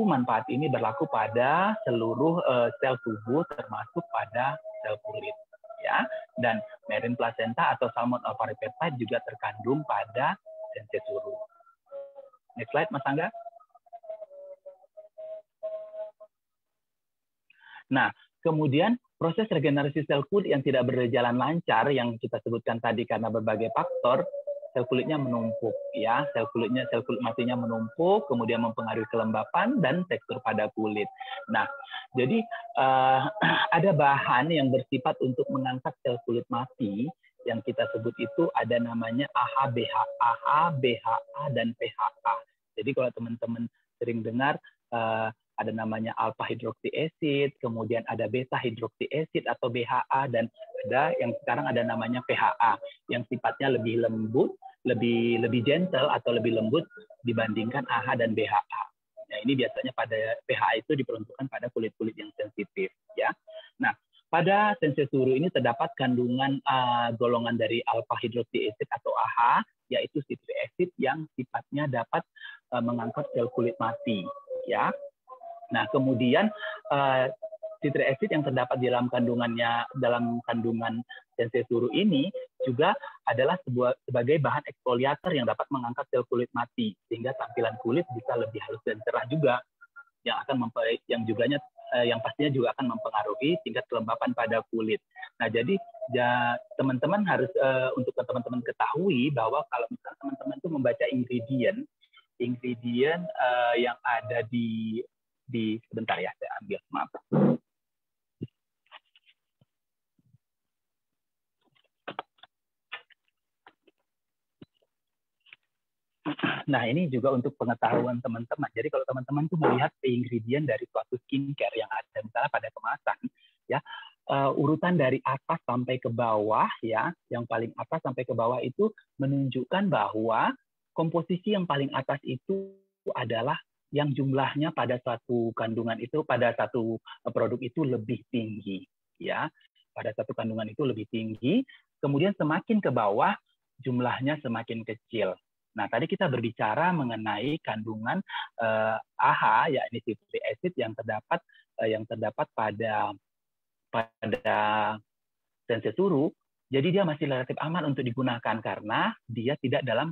manfaat ini berlaku pada seluruh sel tubuh termasuk pada sel kulit, ya. Dan marine placenta atau salmon ovaripeptide juga terkandung pada sensei suru. Next slide, Mas Angga. Nah, kemudian proses regenerasi sel kulit yang tidak berjalan lancar yang kita sebutkan tadi karena berbagai faktor, sel kulitnya menumpuk, ya. Sel kulit matinya menumpuk, kemudian mempengaruhi kelembapan dan tekstur pada kulit. Nah, jadi ada bahan yang bersifat untuk mengangkat sel kulit mati yang kita sebut itu ada namanya AHA, BHA, dan PHA. Jadi kalau teman-teman sering dengar ada namanya alpha hydroxy acid, kemudian ada beta hydroxy acid atau BHA, dan ada yang sekarang ada namanya PHA yang sifatnya lebih lembut, lebih gentle atau lebih lembut dibandingkan AHA dan BHA. Nah, ini biasanya pada PHA itu diperuntukkan pada kulit-kulit yang sensitif, ya. Nah, pada sensei suru ini terdapat kandungan golongan dari alpha hydroxy acid atau AHA, yaitu citric acid yang sifatnya dapat mengangkat sel kulit mati, ya. Nah, kemudian citric acid yang terdapat di dalam kandungan sensei suru ini juga adalah sebagai bahan eksfoliator yang dapat mengangkat sel kulit mati sehingga tampilan kulit bisa lebih halus dan cerah juga, yang pastinya juga akan mempengaruhi tingkat kelembapan pada kulit. Nah, jadi teman-teman harus untuk teman-teman ketahui bahwa kalau misalnya teman-teman itu membaca ingredient yang ada di sebentar ya, saya ambil, maaf. Nah, ini juga untuk pengetahuan teman-teman. Jadi kalau teman-teman tuh melihat ingredient dari suatu skincare yang ada misalnya pada kemasan, ya, urutan dari atas sampai ke bawah, ya, yang paling atas sampai ke bawah itu menunjukkan bahwa komposisi yang paling atas itu adalah yang jumlahnya pada satu kandungan itu, pada satu produk itu lebih tinggi, ya. Pada satu kandungan itu lebih tinggi, kemudian semakin ke bawah jumlahnya semakin kecil. Nah, tadi kita berbicara mengenai kandungan AHA, yakni citric acid yang terdapat pada sensei suru. Jadi dia masih relatif aman untuk digunakan karena dia tidak dalam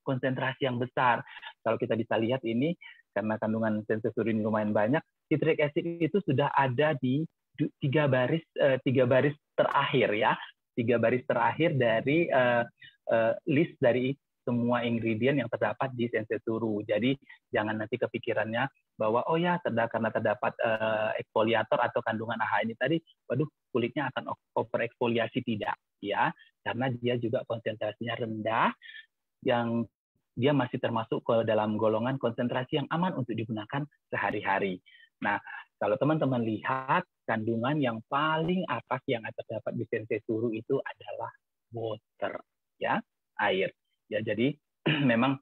konsentrasi yang besar. Kalau kita bisa lihat ini, karena kandungan sensei suru ini lumayan banyak, citric acid itu sudah ada di tiga baris terakhir, ya, 3 baris terakhir dari list dari semua ingredient yang terdapat di sensei suru. Jadi jangan nanti kepikirannya bahwa oh ya karena terdapat eksfoliator atau kandungan AHA ini tadi, waduh kulitnya akan over eksfoliasi, tidak, ya, karena dia juga konsentrasinya rendah, yang dia masih termasuk ke dalam golongan konsentrasi yang aman untuk digunakan sehari-hari. Nah, kalau teman-teman lihat kandungan yang paling atas yang terdapat di sensei suru itu adalah water, ya, air. Ya, jadi memang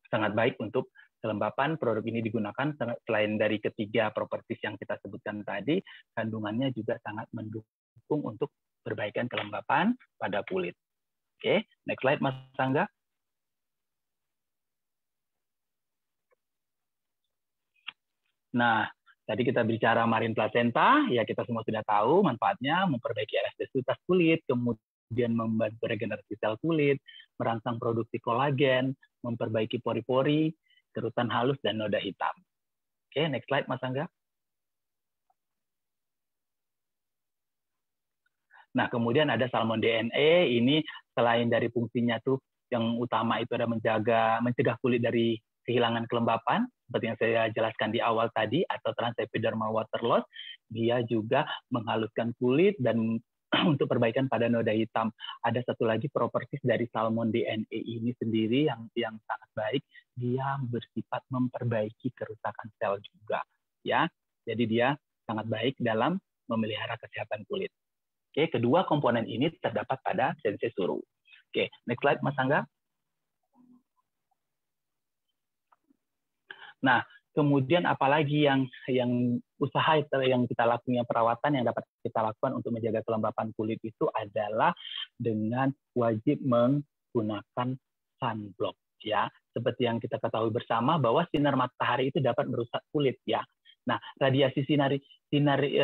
sangat baik untuk kelembapan produk ini digunakan. Selain dari ketiga properties yang kita sebutkan tadi, kandungannya juga sangat mendukung untuk perbaikan kelembapan pada kulit. Oke, next slide, Mas Angga. Nah, tadi kita bicara marine placenta, ya kita semua sudah tahu manfaatnya memperbaiki elastisitas kulit, kemudian membantu regenerasi sel kulit, merangsang produksi kolagen, memperbaiki pori-pori, kerutan halus, dan noda hitam. Oke, next slide, Mas Angga. Nah, kemudian ada salmon DNA, ini selain dari fungsinya tuh yang utama itu ada mencegah kulit dari kehilangan kelembapan, seperti yang saya jelaskan di awal tadi, atau transepidermal water loss, dia juga menghaluskan kulit dan untuk perbaikan pada noda hitam. Ada satu lagi properties dari salmon DNA ini sendiri yang sangat baik, dia bersifat memperbaiki kerusakan sel juga, ya. Jadi dia sangat baik dalam memelihara kesehatan kulit. Oke, kedua komponen ini terdapat pada Sensei Suru. Oke, next slide Mas Angga. Nah, kemudian apalagi yang usaha yang kita lakukan, perawatan yang dapat kita lakukan untuk menjaga kelembapan kulit itu adalah dengan wajib menggunakan sunblock, ya. Seperti yang kita ketahui bersama bahwa sinar matahari itu dapat merusak kulit, ya. Nah, radiasi sinar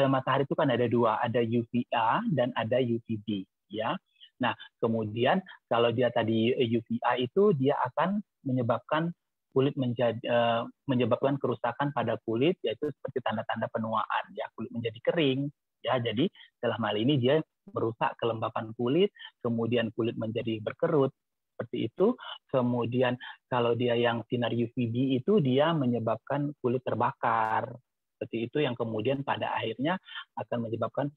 matahari itu kan ada dua, ada UVA dan ada UVB, ya. Nah, kemudian kalau dia tadi UVA itu dia akan menyebabkan kulit menyebabkan kerusakan pada kulit, yaitu seperti tanda-tanda penuaan, ya, kulit menjadi kering, ya. Jadi dalam hal ini dia merusak kelembapan kulit, kemudian kulit menjadi berkerut seperti itu. Kemudian kalau dia yang sinar UVB itu dia menyebabkan kulit terbakar seperti itu, yang kemudian pada akhirnya akan menyebabkan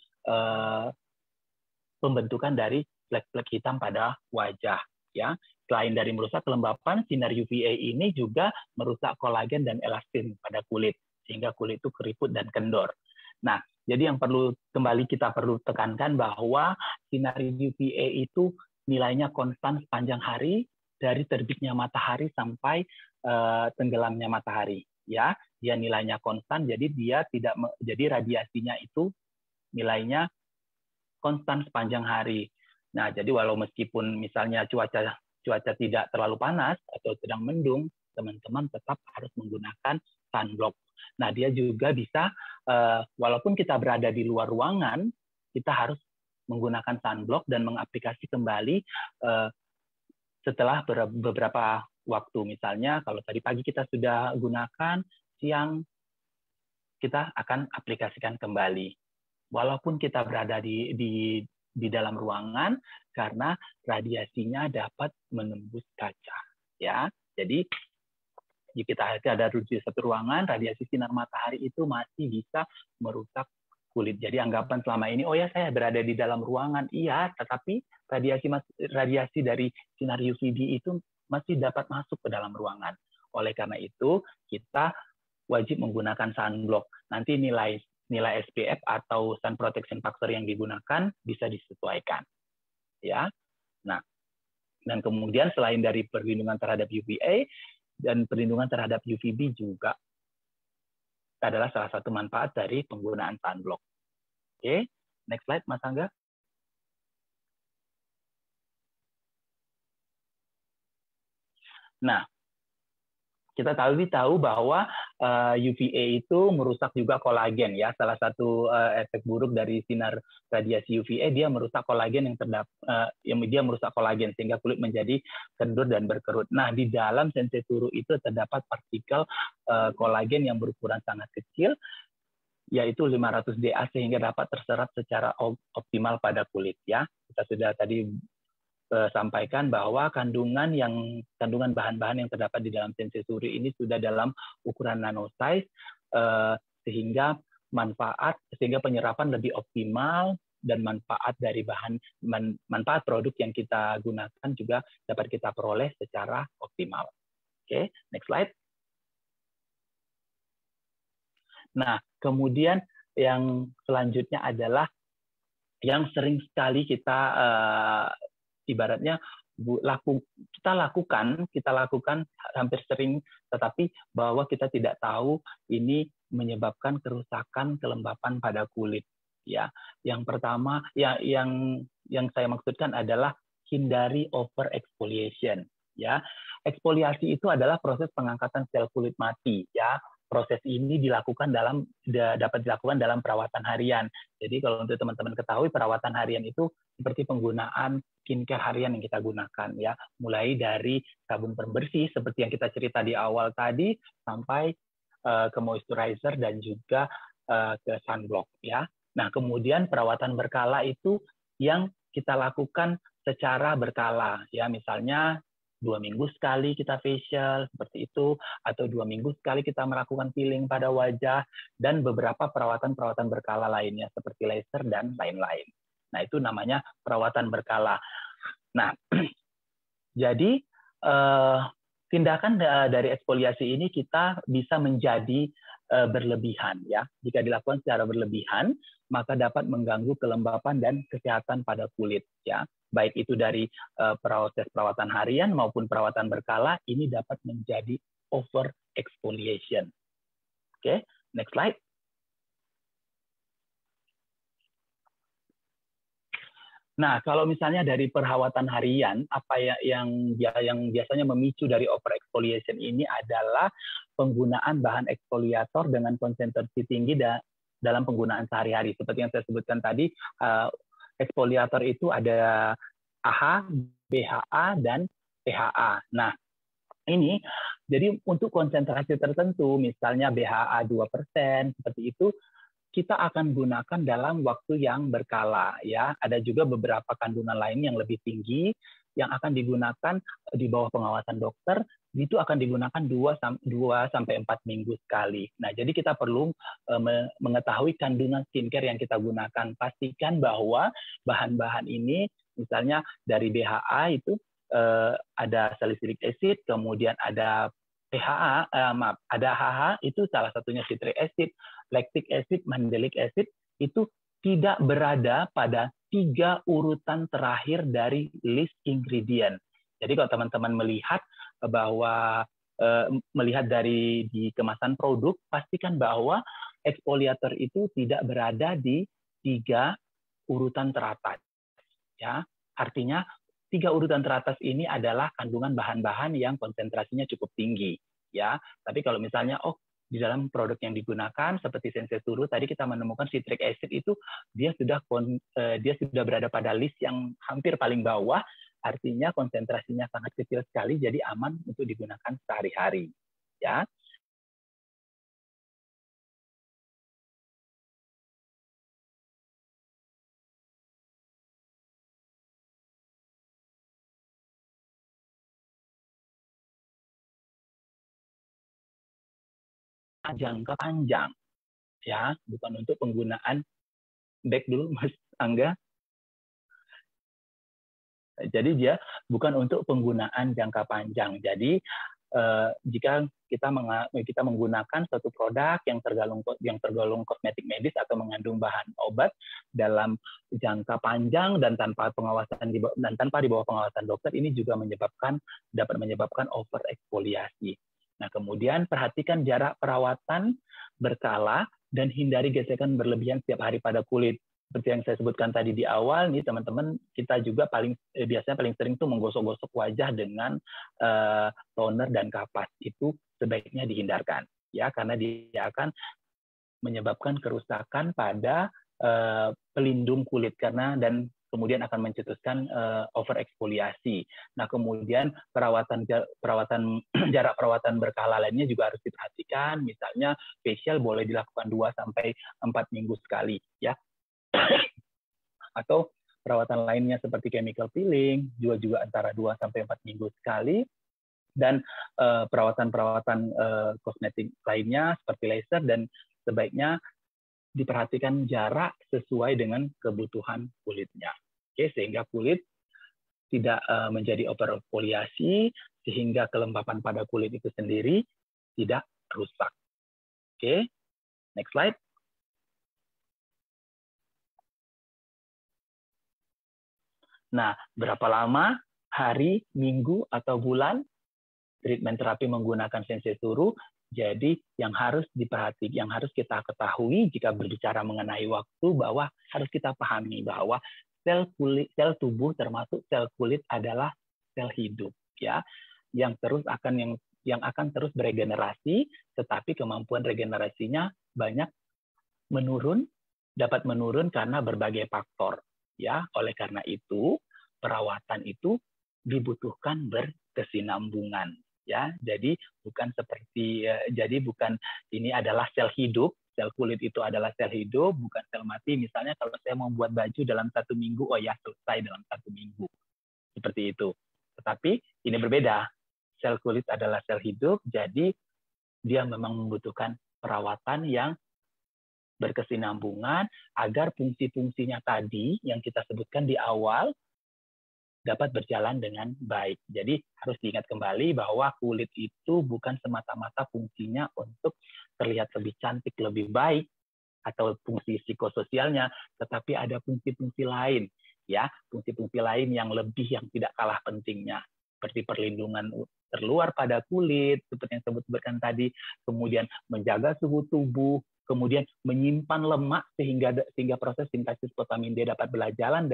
pembentukan dari flek-flek hitam pada wajah, ya. Selain dari merusak kelembapan, sinar UVA ini juga merusak kolagen dan elastin pada kulit, sehingga kulit itu keriput dan kendor. Nah, jadi yang kita perlu tekankan bahwa sinar UVA itu nilainya konstan sepanjang hari, dari terbitnya matahari sampai tenggelamnya matahari, ya. Dia nilainya konstan, jadi jadi radiasinya itu nilainya konstan sepanjang hari. Nah, jadi walau meskipun misalnya cuaca tidak terlalu panas atau sedang mendung, teman-teman tetap harus menggunakan sunblock. Nah, dia juga bisa, walaupun kita berada di luar ruangan, kita harus menggunakan sunblock dan mengaplikasi kembali setelah beberapa waktu. Misalnya, kalau tadi pagi kita sudah gunakan, siang kita akan aplikasikan kembali. Walaupun kita berada di dalam ruangan, karena radiasinya dapat menembus kaca, ya. Jadi jika kita ada di satu ruangan, radiasi sinar matahari itu masih bisa merusak kulit. Jadi anggapan selama ini, oh ya saya berada di dalam ruangan, iya, tetapi radiasi dari sinar UVB itu masih dapat masuk ke dalam ruangan. Oleh karena itu kita wajib menggunakan sunblock. Nanti nilai SPF atau sun protection factor yang digunakan bisa disesuaikan, ya. Nah, dan kemudian selain dari perlindungan terhadap UVA dan perlindungan terhadap UVB juga adalah salah satu manfaat dari penggunaan sunblock. Oke, next slide Mas Angga. Nah, kita tahu bahwa UVA itu merusak juga kolagen, ya. Salah satu efek buruk dari sinar radiasi UVA, dia merusak kolagen dia merusak kolagen sehingga kulit menjadi kendur dan berkerut. Nah, di dalam Sensei Suru itu terdapat partikel kolagen yang berukuran sangat kecil, yaitu 500 Da, sehingga dapat terserap secara optimal pada kulit, ya. Kita sudah tadi sampaikan bahwa kandungan bahan-bahan yang terdapat di dalam Sensei Suru ini sudah dalam ukuran nanosize, sehingga penyerapan lebih optimal dan manfaat produk yang kita gunakan juga dapat kita peroleh secara optimal. Oke, next slide. Nah, kemudian yang selanjutnya adalah yang sering sekali kita ibaratnya kita lakukan hampir sering, tetapi bahwa kita tidak tahu ini menyebabkan kerusakan kelembapan pada kulit, ya. Yang pertama, yang saya maksudkan adalah hindari over exfoliation, ya. Eksfoliasi itu adalah proses pengangkatan sel kulit mati, ya. Proses ini dapat dilakukan dalam perawatan harian. Jadi kalau untuk teman-teman ketahui, perawatan harian itu seperti penggunaan skincare harian yang kita gunakan, ya. Mulai dari sabun pembersih seperti yang kita cerita di awal tadi, sampai ke moisturizer dan juga ke sunblock, ya. Nah, kemudian perawatan berkala itu yang kita lakukan secara berkala, ya. Misalnya 2 minggu sekali kita facial, seperti itu, atau 2 minggu sekali kita melakukan peeling pada wajah, dan beberapa perawatan berkala lainnya, seperti laser dan lain-lain. Nah, itu namanya perawatan berkala. Nah, jadi tindakan dari eksfoliasi ini kita bisa menjadi berlebihan, ya. Jika dilakukan secara berlebihan, maka dapat mengganggu kelembapan dan kesehatan pada kulit, ya. Baik itu dari proses perawatan harian maupun perawatan berkala, ini dapat menjadi over exfoliation. Oke, next slide. Nah, kalau misalnya dari perawatan harian, apa yang biasanya memicu dari over exfoliation ini adalah penggunaan bahan eksfoliator dengan konsentrasi tinggi dalam penggunaan sehari-hari. Seperti yang saya sebutkan tadi, eksfoliator itu ada AHA, BHA, dan PHA. Nah, ini jadi untuk konsentrasi tertentu, misalnya BHA 2%, seperti itu, kita akan gunakan dalam waktu yang berkala, ya. Ada juga beberapa kandungan lain yang lebih tinggi yang akan digunakan di bawah pengawasan dokter, itu akan digunakan 2 sampai 4 minggu sekali. Nah, jadi kita perlu mengetahui kandungan skincare yang kita gunakan. Pastikan bahwa bahan-bahan ini misalnya dari BHA itu ada salicylic acid, kemudian ada PHA, ada HH, itu salah satunya citric acid, lactic acid, mandelic acid, itu tidak berada pada 3 urutan terakhir dari list ingredient. Jadi kalau teman-teman melihat bahwa melihat dari di kemasan produk, pastikan bahwa eksfoliator itu tidak berada di 3 urutan teratas. Ya, artinya 3 urutan teratas ini adalah kandungan bahan-bahan yang konsentrasinya cukup tinggi, ya. Tapi kalau misalnya di dalam produk yang digunakan seperti Sensei-Turu tadi kita menemukan citric acid itu dia sudah berada pada list yang hampir paling bawah, artinya konsentrasinya sangat kecil sekali, jadi aman untuk digunakan sehari-hari, ya. Jangka panjang, ya, bukan untuk penggunaan back dulu Mas Angga. Jadi dia bukan untuk penggunaan jangka panjang. Jadi jika kita menggunakan suatu produk yang tergolong kosmetik medis atau mengandung bahan obat dalam jangka panjang dan tanpa di bawah pengawasan dokter, ini juga dapat menyebabkan over eksfoliasi. Nah, kemudian perhatikan jarak perawatan berkala dan hindari gesekan berlebihan setiap hari pada kulit. Seperti yang saya sebutkan tadi di awal, nih teman-teman, kita juga biasanya paling sering tuh menggosok-gosok wajah dengan toner dan kapas. Itu sebaiknya dihindarkan, ya, karena dia akan menyebabkan kerusakan pada pelindung kulit dan kemudian akan mencetuskan over eksfoliasi. Nah, kemudian jarak perawatan berkala lainnya juga harus diperhatikan. Misalnya facial boleh dilakukan 2 sampai 4 minggu sekali, ya. Atau perawatan lainnya seperti chemical peeling juga antara 2 sampai 4 minggu sekali. Dan perawatan-perawatan kosmetik lainnya seperti laser, dan sebaiknya diperhatikan jarak sesuai dengan kebutuhan kulitnya. Oke, sehingga kulit tidak menjadi over eksfoliasi, sehingga kelembapan pada kulit itu sendiri tidak rusak. Oke, next slide. Nah, berapa lama, hari, minggu, atau bulan treatment terapi menggunakan Sensei-Turu? Jadi yang harus diperhatikan, yang harus kita ketahui jika berbicara mengenai waktu, bahwa harus kita pahami bahwa sel tubuh termasuk sel kulit adalah sel hidup, ya, yang akan terus beregenerasi, tetapi kemampuan regenerasinya dapat menurun karena berbagai faktor, ya. Oleh karena itu perawatan itu dibutuhkan berkesinambungan, ya. Jadi bukan ini adalah sel hidup, sel kulit itu adalah sel hidup, bukan sel mati. Misalnya kalau saya mau buat baju dalam 1 minggu, selesai dalam 1 minggu, seperti itu. Tetapi ini berbeda, sel kulit adalah sel hidup, jadi dia memang membutuhkan perawatan yang berkesinambungan agar fungsi-fungsinya tadi yang kita sebutkan di awal dapat berjalan dengan baik. Jadi harus diingat kembali bahwa kulit itu bukan semata-mata fungsinya untuk terlihat lebih cantik, lebih baik, atau fungsi psikososialnya, tetapi ada fungsi-fungsi lain, ya, fungsi-fungsi lain yang lebih, yang tidak kalah pentingnya, seperti perlindungan terluar pada kulit, seperti yang saya sebutkan tadi, kemudian menjaga suhu tubuh, kemudian menyimpan lemak sehingga proses sintesis vitamin D dapat berjalan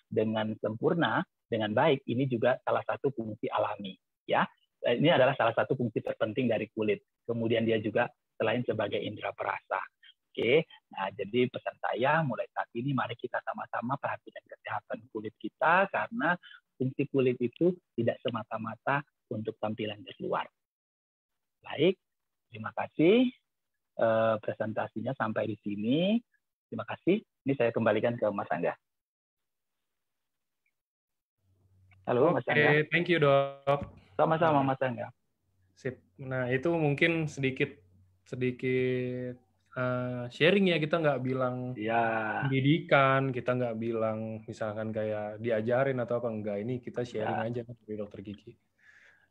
dengan sempurna, dengan baik. Ini juga salah satu fungsi alami, ya. Ini adalah salah satu fungsi terpenting dari kulit. Kemudian dia juga selain sebagai indera perasa. Oke, nah jadi pesan saya mulai saat ini mari kita sama-sama perhatikan kesehatan kulit kita, karena fungsi kulit itu tidak semata-mata untuk tampilan dari luar. Baik, terima kasih. Presentasinya sampai di sini. Terima kasih. Ini saya kembalikan ke Mas Angga. Halo, Mas Angga. Oke, thank you, Dok. Sama-sama, Mas Angga. Sip. Nah, itu mungkin sedikit sharing ya, kita nggak bilang pendidikan, kita nggak bilang misalkan kayak diajarin atau apa, enggak. Ini kita sharing aja dari Dokter Kiki.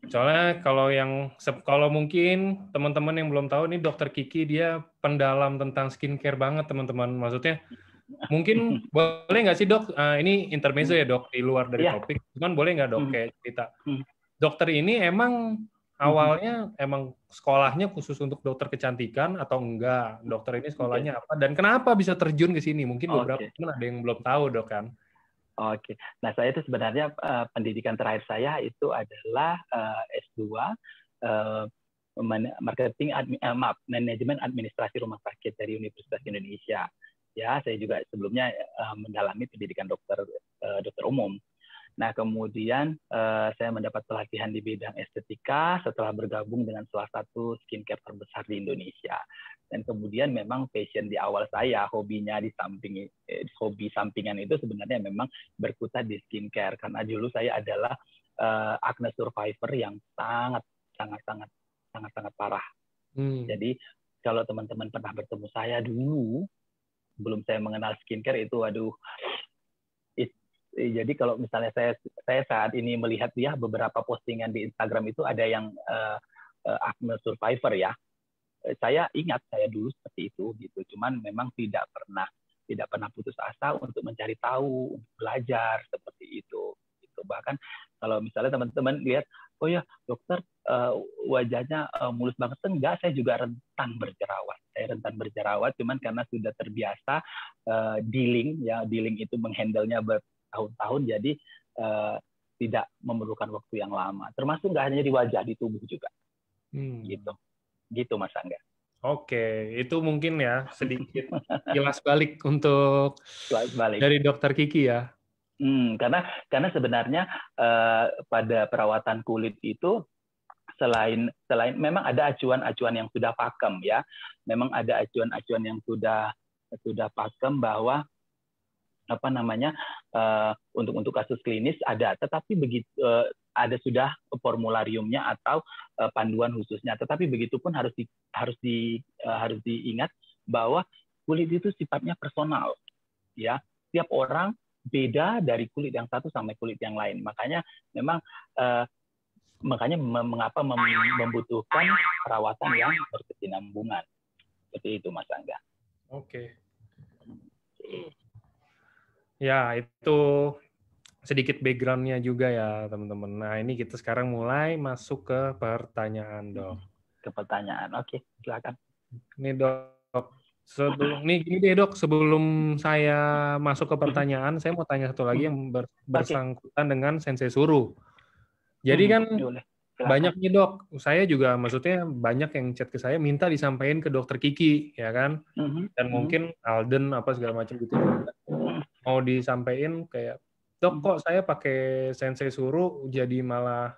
Soalnya kalau mungkin teman-teman yang belum tahu, nih Dokter Kiki dia pendalam tentang skincare banget, teman-teman. Maksudnya mungkin boleh nggak sih, Dok? Ini intermezzo ya, Dok, di luar dari topik. Cuman boleh nggak, Dok, kayak cerita dokter ini emang awalnya emang sekolahnya khusus untuk dokter kecantikan atau enggak? Dokter ini sekolahnya apa? Dan kenapa bisa terjun ke sini? Mungkin beberapa teman ada yang belum tahu, Dok, kan? Oke. Nah, saya itu sebenarnya pendidikan terakhir saya itu adalah S2 manajemen administrasi rumah sakit dari Universitas Indonesia. Ya, saya juga sebelumnya mendalami pendidikan dokter umum. Nah, kemudian saya mendapat pelatihan di bidang estetika setelah bergabung dengan salah satu skincare terbesar di Indonesia. Dan kemudian memang passion di awal saya, hobinya di samping hobi sampingan itu sebenarnya memang berkutat di skincare, karena dulu saya adalah acne survivor yang sangat parah. Jadi kalau teman-teman pernah bertemu saya dulu sebelum saya mengenal skincare itu, aduh. Jadi kalau misalnya saya saat ini melihat ya beberapa postingan di Instagram itu ada yang acne survivor ya. Saya ingat saya dulu seperti itu gitu. Cuman memang tidak pernah putus asa untuk mencari tahu, untuk belajar seperti itu. Gitu. Bahkan kalau misalnya teman-teman lihat, oh ya dokter wajahnya mulus banget, enggak, saya juga rentan berjerawat. Saya rentan berjerawat, cuman karena sudah terbiasa dealing itu menghandle-nya bertahun-tahun, jadi tidak memerlukan waktu yang lama. Termasuk nggak hanya di wajah, di tubuh juga. Gitu Mas Angga. Oke, itu mungkin ya sedikit kilas balik untuk dari Dokter Kiki ya. Karena sebenarnya pada perawatan kulit itu selain memang ada acuan-acuan yang sudah pakem ya. Memang ada acuan-acuan yang sudah pakem bahwa untuk kasus klinis ada, tetapi begitu ada sudah formulariumnya atau panduan khususnya. Tetapi begitu pun harus diingat bahwa kulit itu sifatnya personal, ya. Setiap orang beda dari kulit yang satu sampai kulit yang lain. Makanya memang mengapa membutuhkan perawatan yang berkesinambungan. Seperti itu, Mas Angga. Oke. Ya, itu sedikit background-nya juga ya, teman-teman. Nah, ini kita sekarang mulai masuk ke pertanyaan, Dok. Ke pertanyaan. Oke, silakan. Ini, Dok. Gini deh, Dok. Sebelum saya masuk ke pertanyaan, saya mau tanya satu lagi yang bersangkutan dengan Sensei Suru. Jadi kan banyak nih, Dok. Saya juga maksudnya banyak yang chat ke saya minta disampaikan ke Dokter Kiki, ya kan? Dan mungkin Alden apa segala macam gitu juga. Mau disampaikan kayak, Dok, kok saya pakai Sensei Suru jadi malah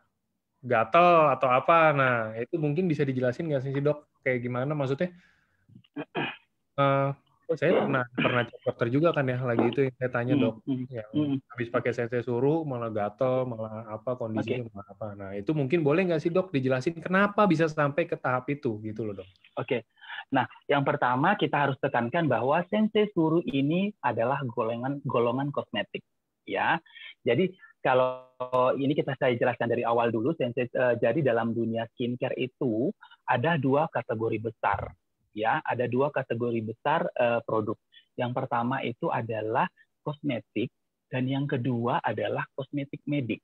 gatel atau apa? Nah, itu mungkin bisa dijelasin nggak sih, Dok? Kayak gimana maksudnya? Saya pernah cek dokter juga kan ya, lagi itu yang saya tanya dok, yang habis pakai sensei suru malah gatel, malah apa kondisinya malah apa. Nah itu mungkin boleh nggak sih dok dijelasin kenapa bisa sampai ke tahap itu gitu loh dok? Oke. Nah, yang pertama kita harus tekankan bahwa sensei suru ini adalah golongan kosmetik, ya. Jadi kalau ini saya jelaskan dari awal dulu, jadi dalam dunia skincare itu ada 2 kategori besar, ya. Ada 2 kategori besar produk. Yang pertama itu adalah kosmetik dan yang kedua adalah kosmetik medik,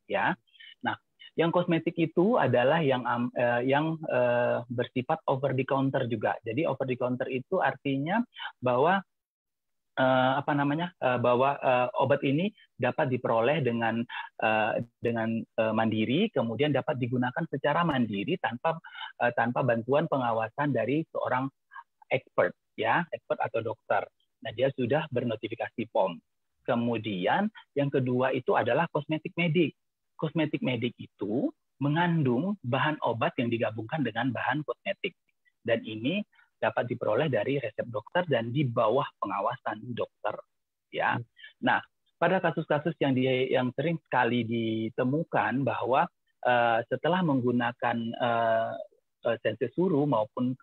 ya. Nah, yang kosmetik itu adalah yang bersifat over the counter juga. Jadi over the counter itu artinya bahwa bahwa obat ini dapat diperoleh dengan mandiri, kemudian dapat digunakan secara mandiri tanpa bantuan pengawasan dari seorang expert, ya, expert atau dokter. Nah, dia sudah bernotifikasi POM. Kemudian yang kedua itu adalah kosmetik medik. Kosmetik medik itu mengandung bahan obat yang digabungkan dengan bahan kosmetik. Dan ini dapat diperoleh dari resep dokter dan di bawah pengawasan dokter. Ya. Nah, pada kasus-kasus yang sering sekali ditemukan bahwa setelah menggunakan sensei suru maupun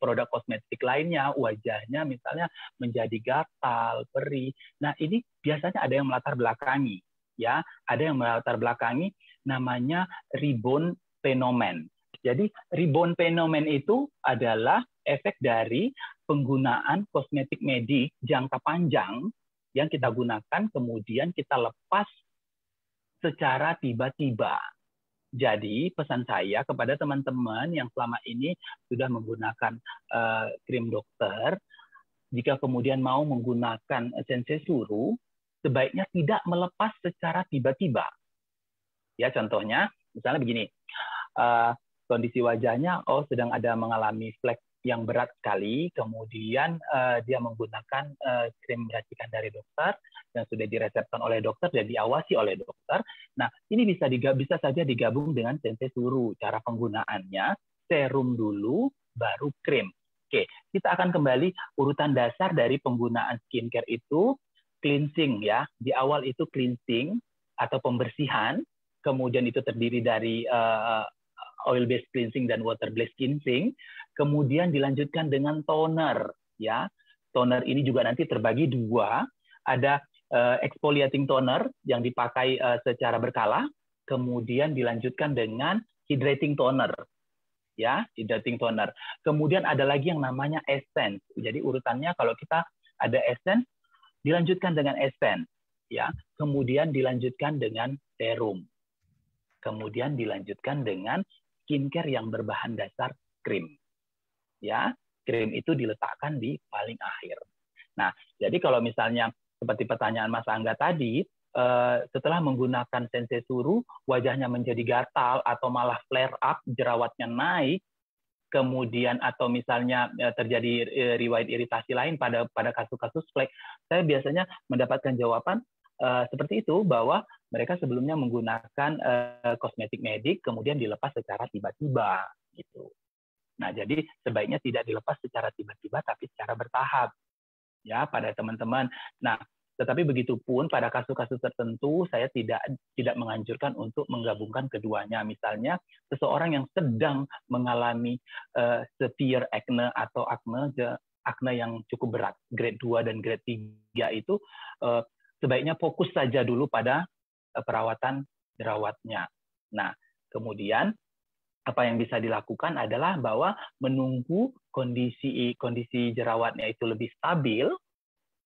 produk kosmetik lainnya, wajahnya misalnya menjadi gatal, perih. Nah, ini biasanya ada yang melatar belakangi. Ya, ada yang melatar belakangi namanya rebound phenomenon. Jadi rebound phenomenon itu adalah efek dari penggunaan kosmetik medik jangka panjang yang kita gunakan kemudian kita lepas secara tiba-tiba. Jadi pesan saya kepada teman-teman yang selama ini sudah menggunakan krim dokter, jika kemudian mau menggunakan sensei suru, sebaiknya tidak melepas secara tiba-tiba. Ya, contohnya, misalnya begini, kondisi wajahnya, sedang ada mengalami flek yang berat sekali, kemudian dia menggunakan krim racikan dari dokter yang sudah diresepkan oleh dokter dan diawasi oleh dokter. Nah, ini bisa saja digabung dengan sensei suru. Cara penggunaannya, serum dulu, baru krim. Oke, kita akan kembali urutan dasar dari penggunaan skincare itu, cleansing ya. Di awal itu cleansing atau pembersihan, kemudian itu terdiri dari oil based cleansing dan water based cleansing, kemudian dilanjutkan dengan toner ya. Toner ini juga nanti terbagi 2, ada exfoliating toner yang dipakai secara berkala, kemudian dilanjutkan dengan hydrating toner. Ya, hydrating toner. Kemudian ada lagi yang namanya essence. Jadi urutannya kalau kita ada essence, dilanjutkan dengan essence, ya. Kemudian dilanjutkan dengan serum. Kemudian dilanjutkan dengan skincare yang berbahan dasar krim. Ya, krim itu diletakkan di paling akhir. Nah, jadi kalau misalnya seperti pertanyaan Mas Angga tadi, setelah menggunakan sensei suru, wajahnya menjadi gatal atau malah flare up, jerawatnya naik, kemudian atau misalnya terjadi riwayat iritasi lain pada kasus-kasus flek, saya biasanya mendapatkan jawaban seperti itu, bahwa mereka sebelumnya menggunakan kosmetik medik kemudian dilepas secara tiba-tiba gitu. Nah, jadi sebaiknya tidak dilepas secara tiba-tiba tapi secara bertahap ya pada teman-teman. Nah, tetapi begitupun pada kasus-kasus tertentu saya tidak menganjurkan untuk menggabungkan keduanya. Misalnya seseorang yang sedang mengalami severe acne atau acne yang cukup berat, grade 2 dan grade 3 itu sebaiknya fokus saja dulu pada perawatan jerawatnya. Nah, kemudian apa yang bisa dilakukan adalah bahwa menunggu kondisi jerawatnya itu lebih stabil,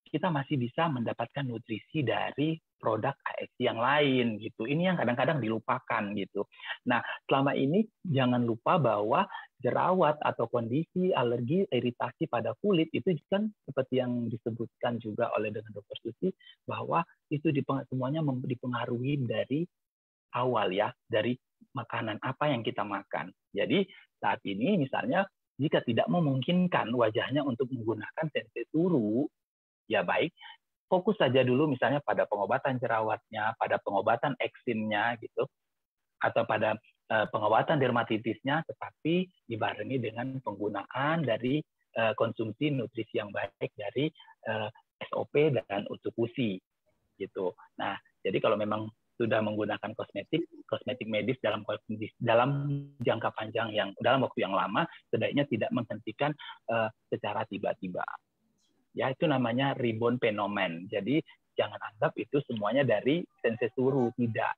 kita masih bisa mendapatkan nutrisi dari produk ASC yang lain gitu. Ini yang kadang-kadang dilupakan gitu. Nah, selama ini jangan lupa bahwa jerawat atau kondisi alergi iritasi pada kulit itu kan seperti yang disebutkan juga oleh dengan Dr. Susi, bahwa itu semuanya dipengaruhi dari awal ya, dari makanan apa yang kita makan. Jadi saat ini misalnya jika tidak memungkinkan wajahnya untuk menggunakan sensei suru, ya baik, fokus saja dulu misalnya pada pengobatan jerawatnya, pada pengobatan eksimnya gitu, atau pada pengobatan dermatitisnya, tetapi dibarengi dengan penggunaan dari konsumsi nutrisi yang baik dari SOP dan Utsukushi gitu. Nah, jadi kalau memang sudah menggunakan kosmetik medis dalam jangka panjang dalam waktu yang lama, sebaiknya tidak menghentikan secara tiba-tiba. Ya, itu namanya rebound phenomenon. Jadi jangan anggap itu semuanya dari sensei suru, tidak.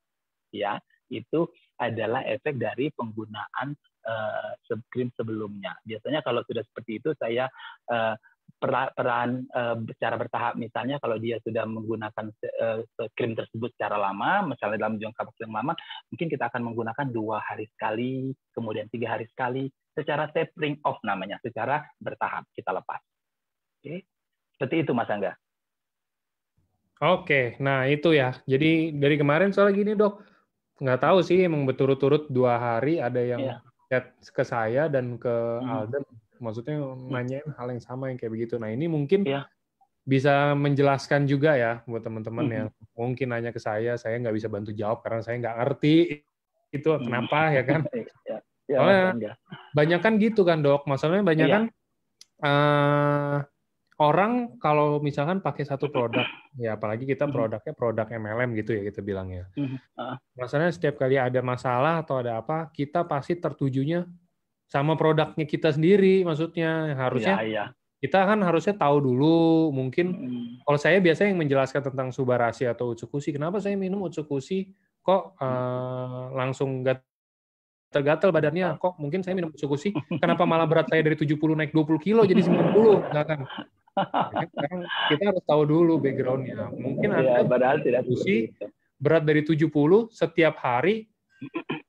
Ya, itu adalah efek dari penggunaan krim sebelumnya. Biasanya kalau sudah seperti itu, saya secara bertahap. Misalnya kalau dia sudah menggunakan krim tersebut secara lama, misalnya dalam jangka waktu yang lama, mungkin kita akan menggunakan 2 hari sekali, kemudian 3 hari sekali, secara tapering off namanya, secara bertahap kita lepas. Oke, seperti itu Mas Angga. Oke, nah itu ya. Jadi dari kemarin soal gini dok, nggak tahu sih emang berturut-turut 2 hari ada yang chat ke saya dan ke Alden, maksudnya nanyain hal yang sama yang kayak begitu. Nah ini mungkin bisa menjelaskan juga ya buat teman-teman yang mungkin nanya ke saya nggak bisa bantu jawab karena saya nggak ngerti itu kenapa ya kan. Soalnya banyak kan gitu kan dok, masalahnya banyak kan orang kalau misalkan pakai satu produk, ya apalagi kita produknya produk MLM gitu ya kita bilangnya. Masalahnya setiap kali ada masalah atau ada apa, kita pasti tertujunya sama produknya kita sendiri, maksudnya harusnya kita kan harusnya tahu dulu. Mungkin kalau saya biasanya yang menjelaskan tentang Subarashi atau Utsukushi, kenapa saya minum Utsukushi kok langsung gatal badannya, kok mungkin saya minum Utsukushi, kenapa malah berat saya dari 70 naik 20 kilo jadi 90, misalkan. Sekarang kita harus tahu dulu background-nya. Mungkin Anda Utsukushi berat dari 70, setiap hari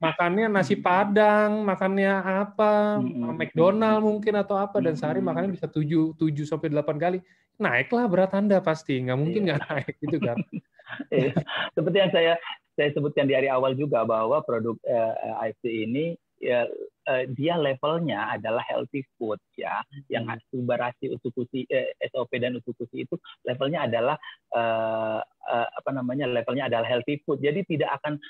makannya nasi Padang, makannya apa, McDonald mungkin atau apa, dan sehari makannya bisa 7 sampai 8 kali. Naiklah berat Anda pasti, nggak mungkin nggak naik gitu kan. Seperti yang saya sebutkan di hari awal juga bahwa produk AFC ini dia levelnya adalah healthy food ya, yang Subarashi, Utsukushi, SOP dan Utsukushi itu levelnya adalah levelnya adalah healthy food. Jadi tidak akan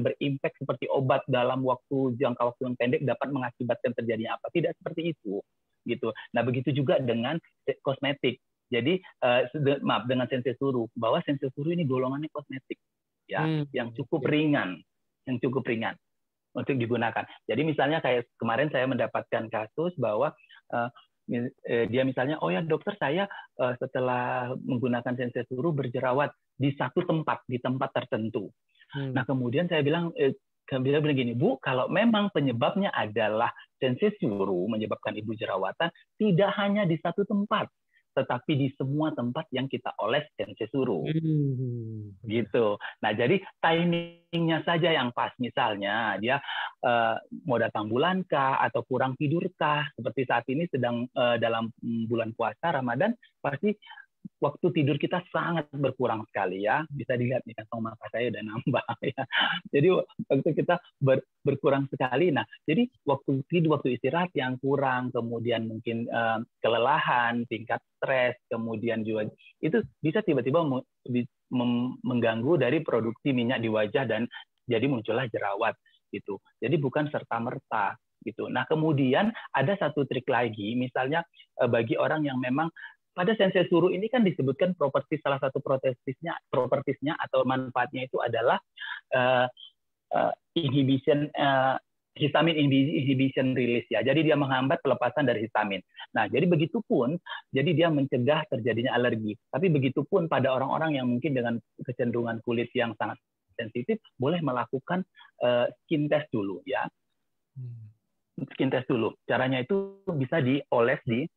berimpact seperti obat dalam jangka waktu yang pendek dapat mengakibatkan terjadinya apa. Tidak seperti itu gitu. Nah, begitu juga dengan kosmetik. Jadi dengan sensei suru, bahwa sensei suru ini golongannya kosmetik ya, yang cukup ringan untuk digunakan. Jadi misalnya kayak kemarin saya mendapatkan kasus bahwa dia misalnya, oh ya dokter, saya setelah menggunakan sensei suru berjerawat di satu tempat, di tempat tertentu. Nah kemudian saya bilang begini, Bu, kalau memang penyebabnya adalah sensei suru menyebabkan ibu jerawatan, tidak hanya di satu tempat, tetapi di semua tempat yang kita oles sensei suru. Gitu. Nah, jadi timingnya saja yang pas. Misalnya dia mau datang bulan kah atau kurang tidur kah? Seperti saat ini sedang dalam bulan puasa Ramadan, pasti waktu tidur kita sangat berkurang sekali ya. Bisa dilihat nih kantong mata saya udah nambah ya. Jadi waktu kita berkurang sekali. Nah, jadi waktu tidur, waktu istirahat yang kurang, kemudian mungkin kelelahan, tingkat stres, kemudian juga itu bisa tiba-tiba mengganggu dari produksi minyak di wajah dan jadi muncullah jerawat gitu. Jadi bukan serta-merta gitu. Nah, kemudian ada satu trik lagi, misalnya bagi orang yang memang pada sensei suru ini kan disebutkan salah satu propertisnya atau manfaatnya itu adalah histamin inhibition release ya. Jadi dia menghambat pelepasan dari histamin. Nah, jadi begitupun, jadi dia mencegah terjadinya alergi. Tapi begitupun pada orang-orang yang mungkin dengan kecenderungan kulit yang sangat sensitif, boleh melakukan skin test dulu ya. Skin test dulu. Caranya itu bisa dioles di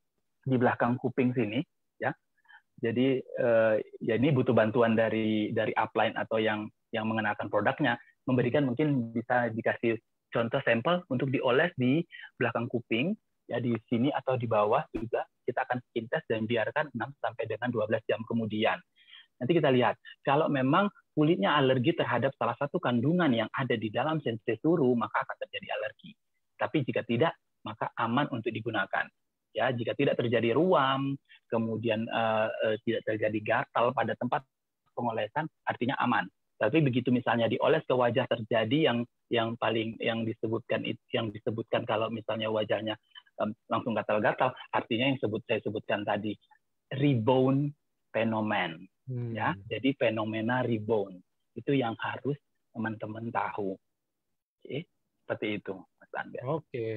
belakang kuping sini ya. Jadi ya ini butuh bantuan dari upline atau yang mengenalkan produknya, memberikan mungkin bisa dikasih contoh sampel untuk dioles di belakang kuping ya, di sini atau di bawah juga. Kita akan skin test dan biarkan 6 sampai dengan 12 jam kemudian. Nanti kita lihat kalau memang kulitnya alergi terhadap salah satu kandungan yang ada di dalam sensei suru, maka akan terjadi alergi. Tapi jika tidak, maka aman untuk digunakan. Ya, jika tidak terjadi ruam, kemudian tidak terjadi gatal pada tempat pengolesan, artinya aman. Tapi begitu misalnya dioles ke wajah terjadi yang disebutkan kalau misalnya wajahnya langsung gatal-gatal. Artinya yang saya sebutkan tadi, rebound phenomenon. Ya, jadi fenomena rebound itu yang harus teman-teman tahu. Oke, seperti itu, Mas Angga. Oke.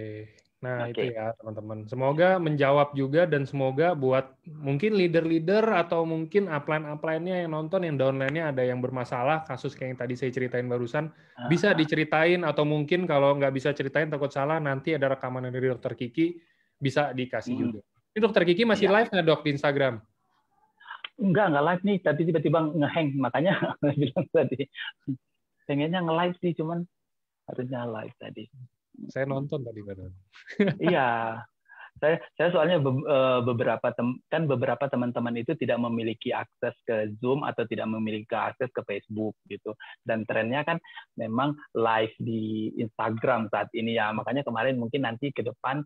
Nah, itu ya teman-teman. Semoga menjawab juga, dan semoga buat mungkin leader-leader atau mungkin upline-upline-nya yang nonton, yang downline-nya ada yang bermasalah, kasus kayak yang tadi saya ceritain barusan, bisa diceritain, atau mungkin kalau nggak bisa ceritain takut salah, nanti ada rekaman dari Dokter Kiki, bisa dikasih juga. Ini Dokter Kiki masih live nggak, Dok, di Instagram? Enggak live nih, tapi tiba-tiba ngehang, makanya bilang tadi. Pengennya nge-live sih, cuman harusnya live tadi. Saya nonton tadi padahal. Iya, saya soalnya beberapa teman-teman itu tidak memiliki akses ke Zoom atau tidak memiliki akses ke Facebook gitu. Dan trennya kan memang live di Instagram saat ini ya. Makanya kemarin mungkin nanti ke depan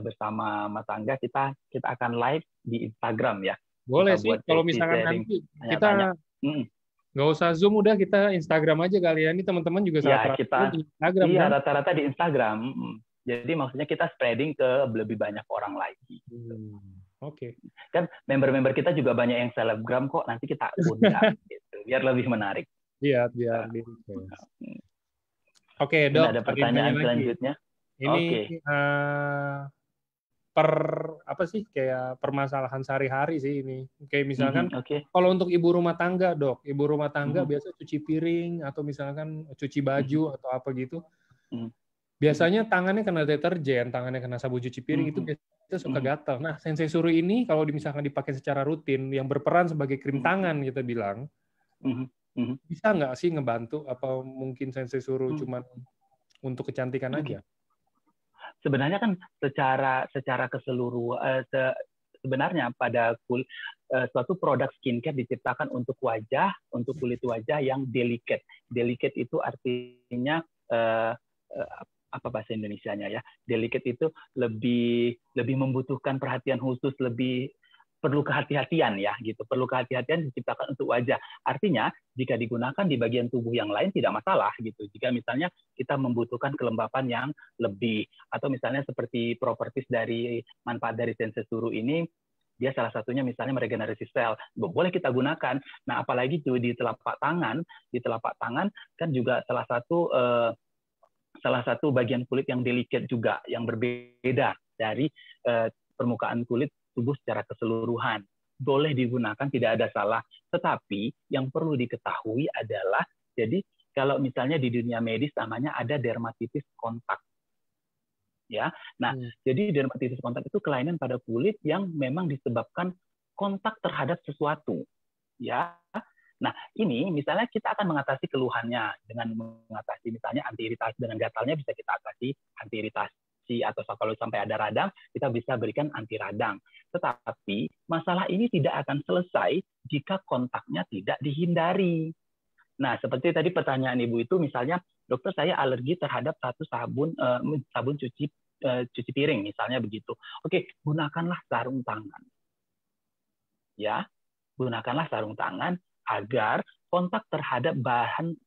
bersama Mas Angga kita akan live di Instagram ya. Boleh sih, kalau misalkan nanti kita nggak usah Zoom, udah kita Instagram aja kali ya. Ini teman-teman juga rata-rata di Instagram. Iya, kan? Rata-rata di Instagram. Jadi maksudnya kita spreading ke lebih banyak orang lagi. Oke. Kan member-member kita juga banyak yang selebgram kok. Nanti kita undang gitu, biar lebih menarik. Iya, biar. Oke, Dok. Ada pertanyaan selanjutnya. Ini apa sih, kayak permasalahan sehari-hari sih ini. Kayak misalkan kalau untuk ibu rumah tangga, Dok, ibu rumah tangga biasa cuci piring atau misalkan cuci baju atau apa gitu. Biasanya tangannya kena deterjen, tangannya kena sabun cuci piring, itu biasanya suka gatal. Nah, Sensei Suru ini kalau misalkan dipakai secara rutin, yang berperan sebagai krim tangan kita bilang, bisa nggak sih ngebantu? Apa mungkin Sensei Suru cuma untuk kecantikan aja? Sebenarnya kan secara keseluruhan sebenarnya pada suatu produk skincare diciptakan untuk wajah, untuk kulit wajah yang delicate. Delicate itu artinya apa bahasa Indonesianya ya? Delicate itu lebih membutuhkan perhatian khusus, lebih perlu kehati-hatian ya gitu. Perlu kehati-hatian diciptakan untuk wajah. Artinya jika digunakan di bagian tubuh yang lain tidak masalah gitu. Jika misalnya kita membutuhkan kelembapan yang lebih, atau misalnya seperti properties dari manfaat dari Sensei Suru ini, dia salah satunya misalnya meregenerasi sel, boleh kita gunakan. Nah, apalagi tuh di telapak tangan kan juga salah satu bagian kulit yang delicate juga, yang berbeda dari permukaan kulit tubuh secara keseluruhan. Boleh digunakan, tidak ada salah. Tetapi yang perlu diketahui adalah, jadi kalau misalnya di dunia medis namanya ada dermatitis kontak. Ya. Nah, jadi dermatitis kontak itu kelainan pada kulit yang memang disebabkan kontak terhadap sesuatu. Ya. Nah, ini misalnya kita akan mengatasi keluhannya dengan mengatasi misalnya anti-iritasi, dengan gatalnya bisa kita atasi anti-iritasi, atau kalau sampai ada radang, kita bisa berikan anti radang. Tetapi masalah ini tidak akan selesai jika kontaknya tidak dihindari. Nah, seperti tadi pertanyaan Ibu itu, misalnya, dokter saya alergi terhadap satu sabun cuci piring, misalnya begitu. Oke, gunakanlah sarung tangan. Ya, gunakanlah sarung tangan agar kontak terhadap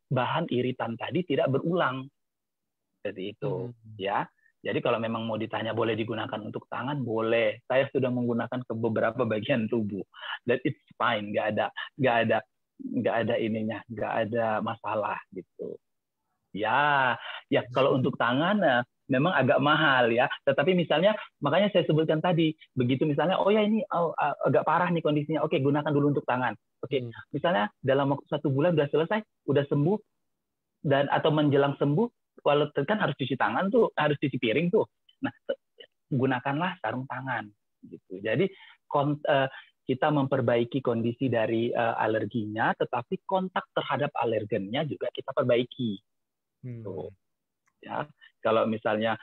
bahan iritan tadi tidak berulang. Seperti itu, ya. Jadi kalau memang mau ditanya boleh digunakan untuk tangan, boleh. Saya sudah menggunakan ke beberapa bagian tubuh. That it's fine, nggak ada ininya, nggak ada masalah gitu. Ya kalau untuk tangan memang agak mahal ya. Tetapi misalnya, makanya saya sebutkan tadi, begitu misalnya, oh ya ini agak parah nih kondisinya, oke gunakan dulu untuk tangan. Oke, misalnya dalam waktu 1 bulan udah selesai, udah sembuh, dan atau menjelang sembuh, kalau kan harus cuci tangan tuh, harus cuci piring tuh. Nah, gunakanlah sarung tangan gitu. Jadi kita memperbaiki kondisi dari alerginya, tetapi kontak terhadap alergennya juga kita perbaiki. Tuh. Ya, kalau misalnya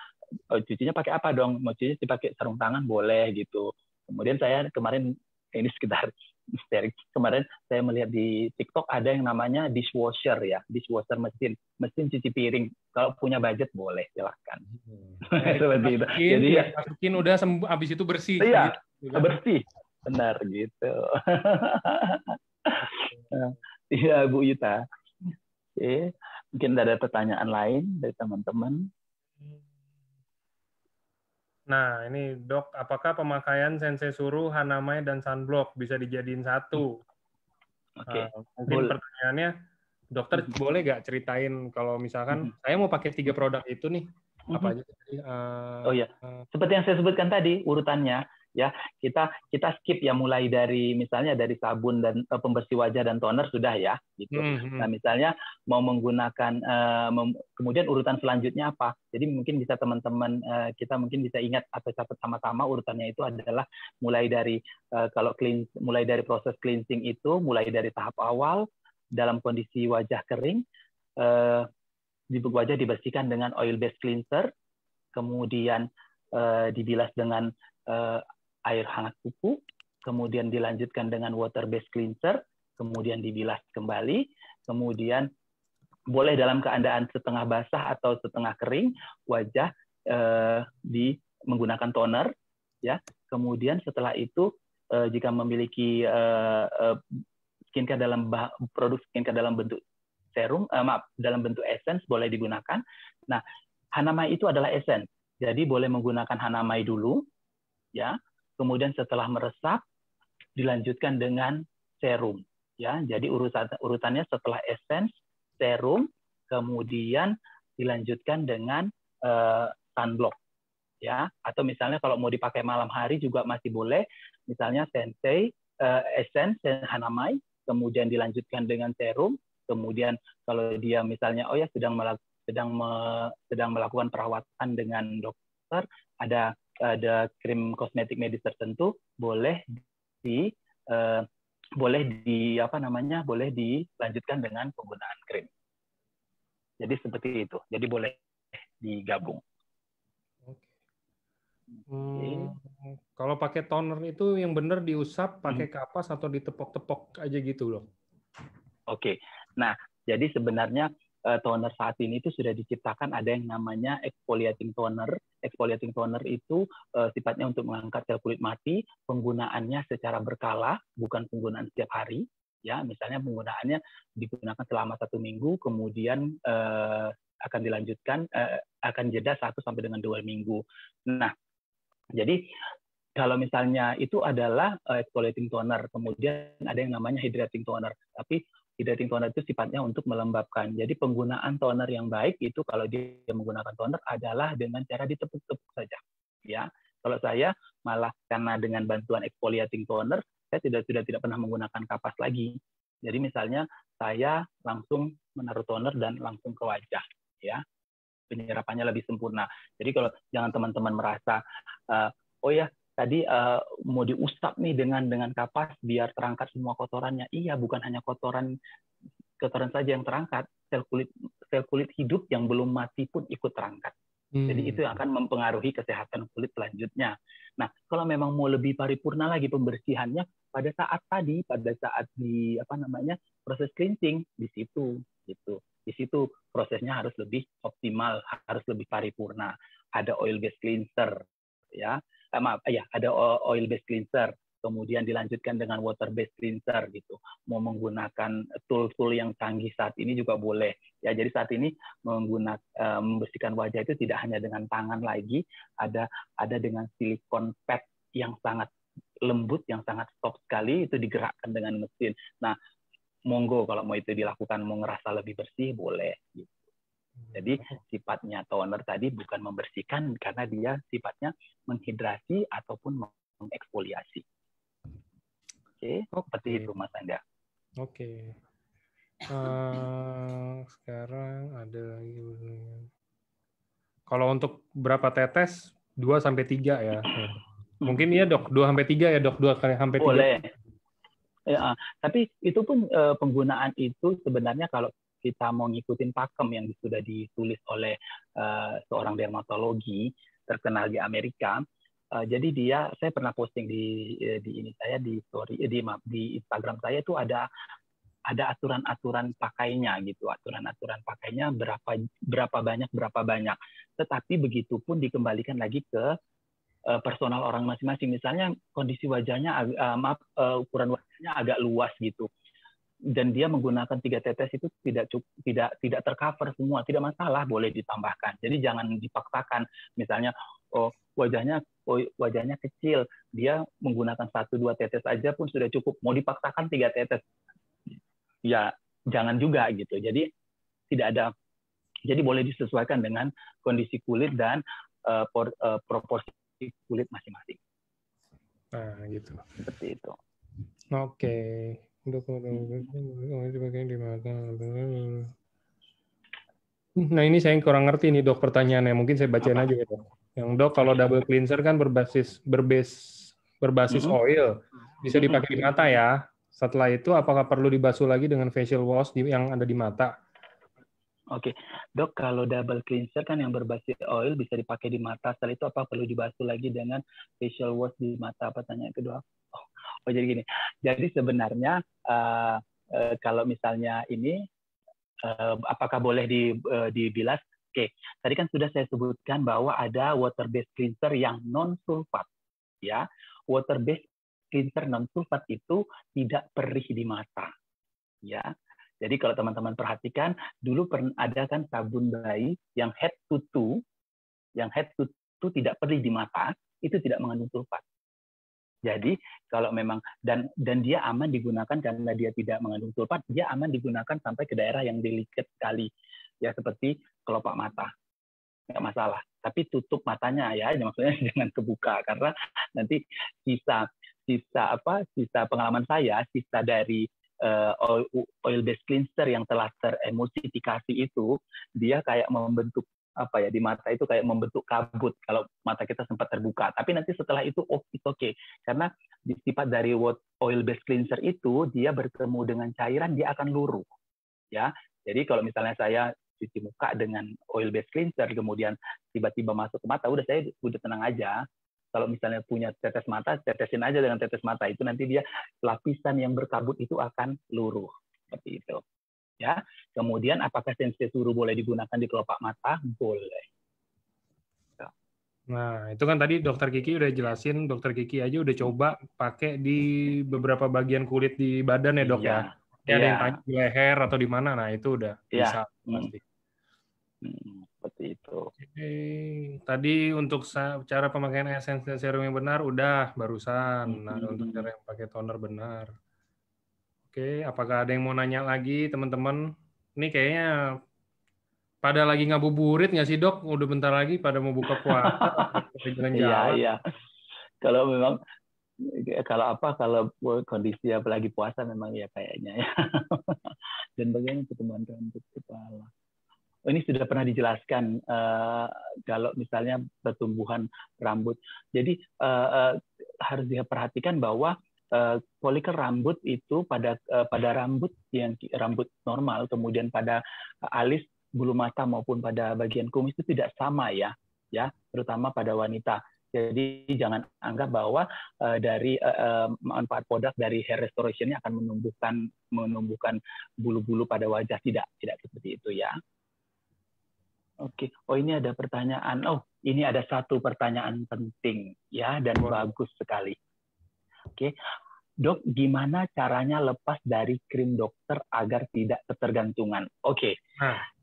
cucinya pakai apa dong? Mau cuci pakai sarung tangan boleh gitu. Kemudian saya kemarin ini sekitar kemarin saya melihat di TikTok ada yang namanya dishwasher ya, dishwasher mesin cuci piring. Kalau punya budget boleh, silahkan. Seperti itu. Jadi ya, masukin udah sembuh, habis itu bersih. Iya, gitu. Bersih, benar gitu. Iya, Bu Yuta. Oke, mungkin ada pertanyaan lain dari teman-teman. Nah, ini dok, apakah pemakaian Sensei Suru, Hanamai, dan sunblock bisa dijadiin satu? Oke. Mungkin pertanyaannya, dokter boleh nggak ceritain kalau misalkan saya mau pakai 3 produk itu nih, apa aja? Oh ya, seperti yang saya sebutkan tadi urutannya, ya kita skip ya, mulai dari misalnya dari sabun dan pembersih wajah dan toner sudah ya gitu. Nah misalnya mau menggunakan kemudian urutan selanjutnya apa, jadi mungkin bisa teman-teman kita mungkin bisa ingat atau catat sama-sama urutannya itu adalah mulai dari mulai dari proses cleansing itu mulai dari tahap awal dalam kondisi wajah kering, wajah dibersihkan dengan oil based cleanser, kemudian dibilas dengan air hangat kuku, kemudian dilanjutkan dengan water based cleanser, kemudian dibilas kembali, kemudian boleh dalam keadaan setengah basah atau setengah kering wajah menggunakan toner, ya. Kemudian setelah itu jika memiliki skincare produk skincare dalam bentuk serum, dalam bentuk essence boleh digunakan. Nah, Hanamai itu adalah essence. Jadi boleh menggunakan Hanamai dulu, ya. Kemudian setelah meresap dilanjutkan dengan serum, ya. Jadi urutannya setelah essence, serum, kemudian dilanjutkan dengan sunblock, ya. Atau misalnya kalau mau dipakai malam hari juga masih boleh. Misalnya Sensei, essence, Hanamai, kemudian dilanjutkan dengan serum, kemudian kalau dia misalnya sedang melakukan perawatan dengan dokter, ada krim kosmetik medis tertentu, boleh dilanjutkan dengan penggunaan krim. Jadi seperti itu. Jadi boleh digabung. Kalau pakai toner itu yang benar diusap pakai kapas atau ditepok-tepok aja gitu loh. Oke. Nah, jadi sebenarnya toner saat ini itu sudah diciptakan ada yang namanya exfoliating toner. Exfoliating toner itu sifatnya untuk mengangkat sel kulit mati, penggunaannya secara berkala, bukan penggunaan setiap hari. Ya, misalnya penggunaannya digunakan selama 1 minggu, kemudian akan dilanjutkan akan jeda 1 sampai dengan 2 minggu. Nah, jadi kalau misalnya itu adalah exfoliating toner, kemudian ada yang namanya hydrating toner. Tapi hydrating toner itu sifatnya untuk melembabkan. Jadi penggunaan toner yang baik itu kalau dia menggunakan toner adalah dengan cara ditepuk-tepuk saja. Ya, kalau saya malah karena dengan bantuan exfoliating toner, saya sudah tidak pernah menggunakan kapas lagi. Jadi misalnya saya langsung menaruh toner dan langsung ke wajah, ya. Penyerapannya lebih sempurna. Jadi kalau jangan teman-teman merasa oh ya tadi mau diusap nih dengan kapas biar terangkat semua kotorannya. Iya, bukan hanya kotoran saja yang terangkat, sel kulit hidup yang belum mati pun ikut terangkat. Jadi itu yang akan mempengaruhi kesehatan kulit selanjutnya. Nah, kalau memang mau lebih paripurna lagi pembersihannya pada saat di proses cleansing di situ gitu. Di situ prosesnya harus lebih optimal, harus lebih paripurna. Ada oil based cleanser, ya. Ada oil based cleanser, kemudian dilanjutkan dengan water based cleanser gitu. Mau menggunakan tool yang canggih saat ini juga boleh. Ya, jadi saat ini membersihkan wajah itu tidak hanya dengan tangan lagi, ada dengan silikon pad yang sangat lembut, yang sangat soft sekali, itu digerakkan dengan mesin. Nah, monggo kalau mau itu dilakukan, mau ngerasa lebih bersih boleh gitu. Jadi sifatnya toner tadi bukan membersihkan karena dia sifatnya menghidrasi ataupun mengeksfoliasi. Oke, seperti itu Mas Anda. Oke. Sekarang ada lagi. Kalau untuk berapa tetes? 2-3 ya. Mungkin ya dok, 2-3 ya dok, 2-3. Boleh. Ya, tapi itu pun penggunaan itu sebenarnya kalau kita mau ngikutin pakem yang sudah ditulis oleh seorang dermatologi terkenal di Amerika. Jadi saya pernah posting di story di Instagram saya itu ada aturan-aturan pakainya gitu, aturan-aturan pakainya berapa banyak. Tetapi begitu pun dikembalikan lagi ke personal orang masing-masing. Misalnya kondisi wajahnya ukuran wajahnya agak luas gitu, dan dia menggunakan 3 tetes itu tidak tercover semua, tidak masalah, boleh ditambahkan. Jadi jangan dipaksakan. Misalnya oh wajahnya kecil, dia menggunakan 1-2 tetes aja pun sudah cukup, mau dipaksakan 3 tetes, ya jangan juga gitu. Jadi tidak ada, jadi boleh disesuaikan dengan kondisi kulit dan proporsi kulit masing-masing. Nah, gitu. Seperti itu. Oke. Nah, ini saya kurang ngerti nih, Dok, pertanyaannya. Mungkin saya bacain aja ya, Dok. Yang Dok, kalau double cleanser kan berbasis oil, bisa dipakai di mata ya. Setelah itu, apakah perlu dibasuh lagi dengan facial wash yang ada di mata? Oke, Dok, kalau double cleanser kan yang berbasis oil bisa dipakai di mata. Setelah itu apa perlu dibasuh lagi dengan facial wash di mata? Pertanyaan kedua. Oh jadi gini. Jadi sebenarnya kalau misalnya ini apakah boleh dibilas? Oke, tadi kan sudah saya sebutkan bahwa ada water based cleanser yang non sulfat, ya. Water based cleanser non sulfat itu tidak perih di mata, ya. Jadi kalau teman-teman perhatikan, dulu ada kan sabun bayi yang head to toe tidak perih di mata, itu tidak mengandung sulfat. Jadi kalau memang dan dia aman digunakan karena dia tidak mengandung sulfat, dia aman digunakan sampai ke daerah yang delicate sekali, ya seperti kelopak mata, nggak masalah. Tapi tutup matanya ya, maksudnya jangan kebuka karena nanti sisa pengalaman saya, sisa dari oil based cleanser yang telah teremulsifikasi itu, dia kayak membentuk di mata itu kayak membentuk kabut kalau mata kita sempat terbuka. Tapi nanti setelah itu oke. Karena sifat dari oil based cleanser itu dia bertemu dengan cairan dia akan luruh. Ya. Jadi kalau misalnya saya cuci muka dengan oil based cleanser kemudian tiba-tiba masuk ke mata, saya udah tenang aja. Kalau misalnya punya tetes mata, tetesin aja dengan tetes mata. Itu nanti dia lapisan yang berkabut itu akan luruh. Seperti itu. Ya. Kemudian apakah sensituru boleh digunakan di kelopak mata? Boleh. Nah, itu kan tadi Dokter Kiki udah jelasin, Dokter Kiki aja udah coba pakai di beberapa bagian kulit di badan ya, Dok ya. Ada yang tanya di leher atau di mana, nah itu udah bisa pasti. Seperti itu. Oke. Tadi untuk cara pemakaian essential serum yang benar udah barusan. Nah, untuk cara yang pakai toner benar. Oke, apakah ada yang mau nanya lagi, teman-teman? Ini kayaknya pada lagi ngabuburit nggak sih, Dok? Udah bentar lagi pada mau buka puasa, jalan-jalan. Iya. Kalau memang kalau kondisi apalagi puasa memang ya kayaknya ya. Dan bagaimana pertumbuhan rambut kepala? Ini sudah pernah dijelaskan kalau misalnya pertumbuhan rambut. Jadi harus diperhatikan bahwa folikel rambut itu pada rambut normal, kemudian pada alis, bulu mata maupun pada bagian kumis itu tidak sama ya, terutama pada wanita. Jadi jangan anggap bahwa dari manfaat produk dari hair restoration-nya akan menumbuhkan bulu-bulu pada wajah, tidak seperti itu ya. Oke, ini ada pertanyaan. Ini ada satu pertanyaan penting ya dan bagus sekali. Oke, Dok, gimana caranya lepas dari krim dokter agar tidak ketergantungan? Oke,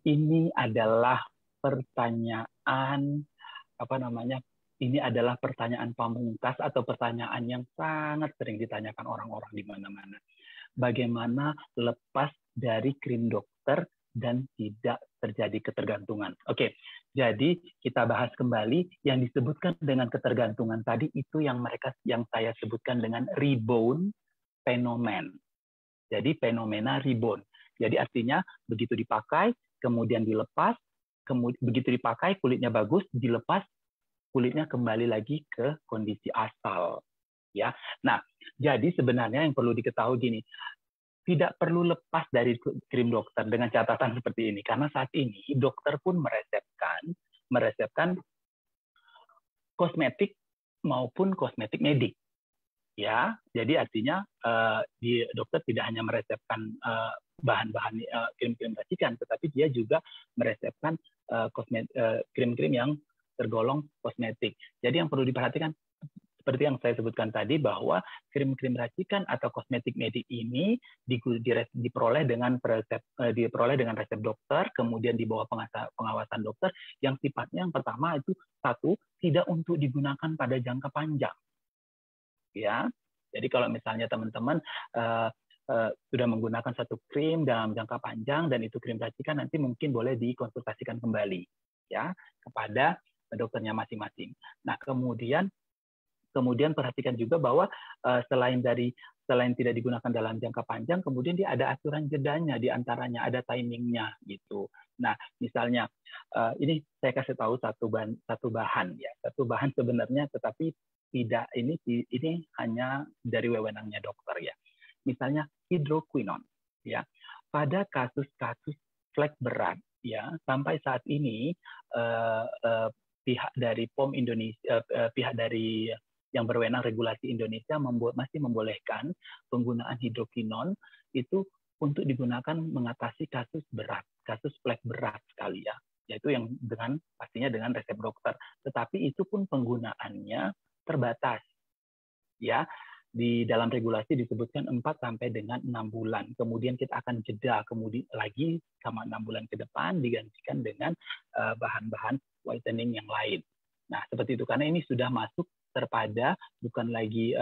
ini adalah pertanyaan Ini adalah pertanyaan pamungkas atau pertanyaan yang sangat sering ditanyakan orang-orang di mana-mana. Bagaimana lepas dari krim dokter dan tidak terjadi ketergantungan? Oke, jadi kita bahas kembali yang disebutkan dengan ketergantungan tadi itu yang saya sebutkan dengan rebound phenomenon. Jadi fenomena rebound. Jadi artinya begitu dipakai, kemudian dilepas, begitu dipakai kulitnya bagus, dilepas kulitnya kembali lagi ke kondisi asal. Ya. Nah, jadi sebenarnya yang perlu diketahui gini, tidak perlu lepas dari krim dokter dengan catatan seperti ini, karena saat ini dokter pun meresepkan kosmetik maupun kosmetik medik. Ya, jadi artinya dokter tidak hanya meresepkan bahan-bahan krim-krim racikan, tetapi dia juga meresepkan krim-krim yang tergolong kosmetik. Jadi yang perlu diperhatikan, seperti yang saya sebutkan tadi bahwa krim-krim racikan atau kosmetik medik ini diperoleh dengan resep dokter, kemudian di bawah pengawasan dokter yang sifatnya yang pertama itu satu, tidak untuk digunakan pada jangka panjang. Ya. Jadi kalau misalnya teman-teman sudah menggunakan satu krim dalam jangka panjang dan itu krim racikan, nanti mungkin boleh dikonsultasikan kembali ya kepada dokternya masing-masing. Nah, kemudian perhatikan juga bahwa selain tidak digunakan dalam jangka panjang, kemudian dia ada aturan jedanya di antaranya, ada timingnya gitu. Nah, misalnya ini saya kasih tahu satu bahan ya, satu bahan sebenarnya, tetapi tidak ini hanya dari wewenangnya dokter ya. Misalnya hidroquinone ya. Pada kasus-kasus flek berat ya, sampai saat ini pihak dari POM Indonesia, pihak dari yang berwenang regulasi Indonesia masih membolehkan penggunaan hidroquinone itu untuk digunakan mengatasi kasus berat, kasus flek berat sekali ya, yaitu yang pastinya dengan resep dokter. Tetapi itu pun penggunaannya terbatas ya. Di dalam regulasi disebutkan 4 sampai dengan 6 bulan. Kemudian kita akan jeda kemudian lagi sama 6 bulan ke depan digantikan dengan bahan-bahan whitening yang lain. Nah, seperti itu karena ini sudah masuk terpada bukan lagi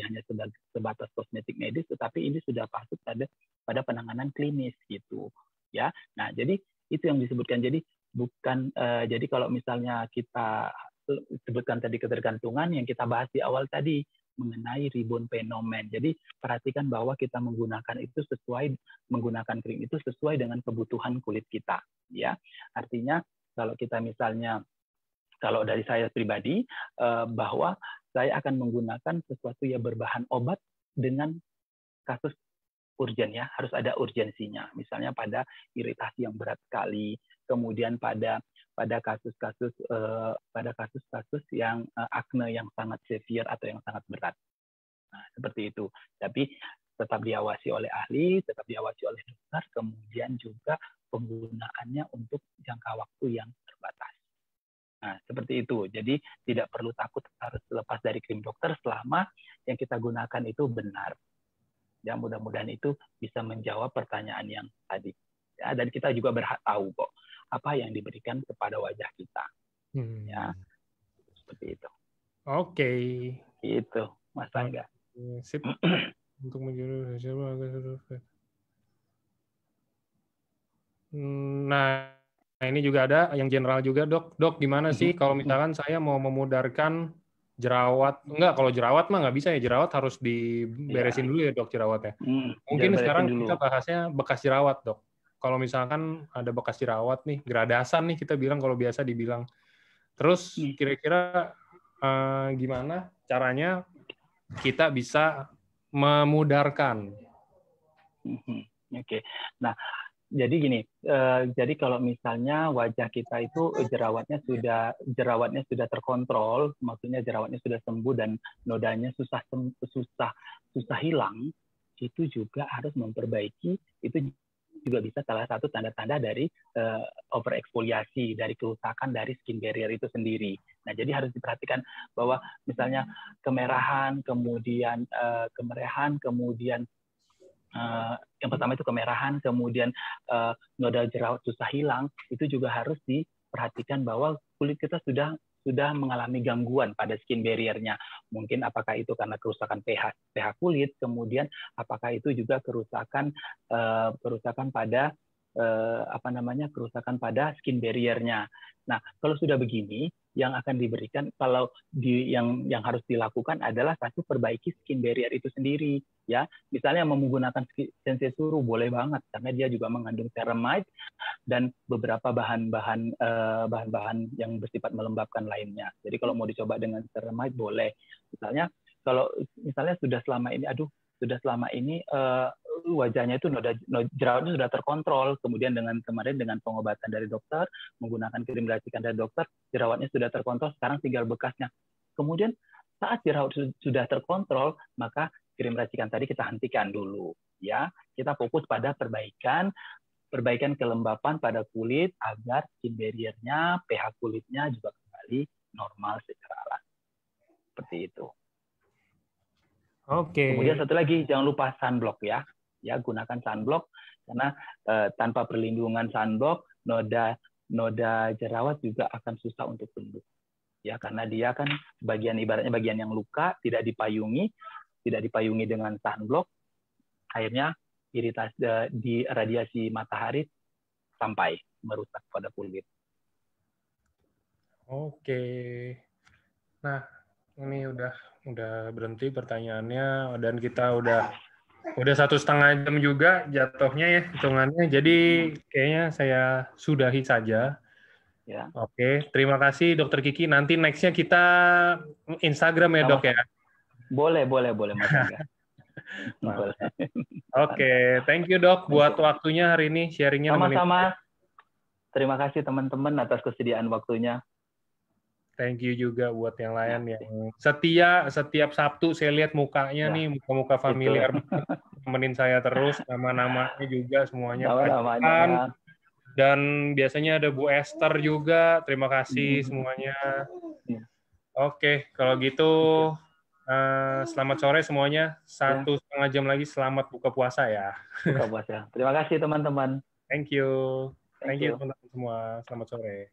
hanya sebatas kosmetik medis, tetapi ini sudah masuk pada penanganan klinis gitu ya. Nah, jadi itu yang disebutkan. Jadi bukan jadi kalau misalnya kita sebutkan tadi ketergantungan yang kita bahas di awal tadi mengenai ribon fenomen. Jadi perhatikan bahwa kita menggunakan krim itu sesuai dengan kebutuhan kulit kita ya. Artinya kalau kita misalnya, kalau dari saya pribadi, bahwa saya akan menggunakan sesuatu yang berbahan obat dengan kasus urgen ya, harus ada urgensinya. Misalnya pada iritasi yang berat sekali, kemudian pada kasus-kasus yang akne yang sangat severe atau yang sangat berat. Nah, seperti itu. Tapi tetap diawasi oleh ahli, tetap diawasi oleh dokter, kemudian juga penggunaannya untuk jangka waktu yang terbatas. Nah, seperti itu. Jadi tidak perlu takut harus lepas dari krim dokter selama yang kita gunakan itu benar. Ya, mudah-mudahan itu bisa menjawab pertanyaan yang tadi. Ya, dan kita juga berhak tahu kok apa yang diberikan kepada wajah kita. Ya, seperti itu. Oke. Itu, Mas Angga. Sip. Untuk menjadi Nah, ini juga ada yang general juga, Dok. Dok, gimana sih kalau misalkan saya mau memudarkan jerawat? Enggak, kalau jerawat mah nggak bisa ya. Jerawat harus diberesin dulu ya, Dok, jerawatnya. Mungkin sekarang kita bahasnya bekas jerawat, Dok. Kalau misalkan ada bekas jerawat nih, gradasan nih kita bilang kalau biasa dibilang. Terus kira-kira gimana caranya kita bisa memudarkan? Oke. Nah, jadi gini, jadi kalau misalnya wajah kita itu jerawatnya sudah terkontrol, maksudnya jerawatnya sudah sembuh dan nodanya susah hilang, itu juga harus memperbaiki. Itu juga bisa salah satu tanda-tanda dari overeksfoliasi, dari kerusakan dari skin barrier itu sendiri. Nah, jadi harus diperhatikan bahwa misalnya kemerahan, kemudian yang pertama itu kemerahan, kemudian noda jerawat susah hilang, itu juga harus diperhatikan bahwa kulit kita sudah mengalami gangguan pada skin barrier-nya. Mungkin apakah itu karena kerusakan pH kulit, kemudian apakah itu juga kerusakan pada kerusakan pada skin barrier-nya. Nah, kalau sudah begini, yang akan diberikan yang harus dilakukan adalah satu, perbaiki skin barrier itu sendiri ya. Misalnya menggunakan Sensesuru boleh banget karena dia juga mengandung ceramide dan beberapa bahan-bahan yang bersifat melembabkan lainnya. Jadi kalau mau dicoba dengan ceramide boleh. Misalnya sudah selama ini wajahnya itu jerawatnya sudah terkontrol, kemudian kemarin dengan pengobatan dari dokter, menggunakan krim racikan dari dokter, jerawatnya sudah terkontrol, sekarang tinggal bekasnya. Kemudian saat jerawat sudah terkontrol, maka krim racikan tadi kita hentikan dulu ya. Kita fokus pada perbaikan kelembapan pada kulit agar skin barrier-nya, pH kulitnya juga kembali normal secara alami. Seperti itu. Oke. Kemudian satu lagi, jangan lupa sunblock ya. Ya, gunakan sunblock karena tanpa perlindungan sunblock, noda jerawat juga akan susah untuk tumbuh. Ya, karena dia kan ibaratnya bagian yang luka, tidak dipayungi dengan sunblock, akhirnya iritasi di radiasi matahari sampai merusak pada kulit. Oke. Nah, ini udah berhenti pertanyaannya dan kita udah 1,5 jam juga jatuhnya ya hitungannya. Jadi kayaknya saya sudahi saja. Ya. Oke, terima kasih Dokter Kiki. Nanti next-nya kita Instagram ya, Dok ya. Boleh Mas Angga. Boleh. Oke, thank you Dok buat waktunya hari ini sharingnya. Sama-sama. Terima kasih teman-teman atas kesediaan waktunya. Thank you juga buat yang lain yang setia setiap Sabtu saya lihat mukanya nih, muka-muka familiar temenin saya terus, nama-namanya juga semuanya Pak. Dan biasanya ada Bu Esther juga. Terima kasih semuanya. Oke, kalau gitu selamat sore semuanya. 1,5 jam lagi selamat buka puasa ya. Buka puasa. Terima kasih teman-teman. Thank you. Thank you teman-teman semua. Selamat sore.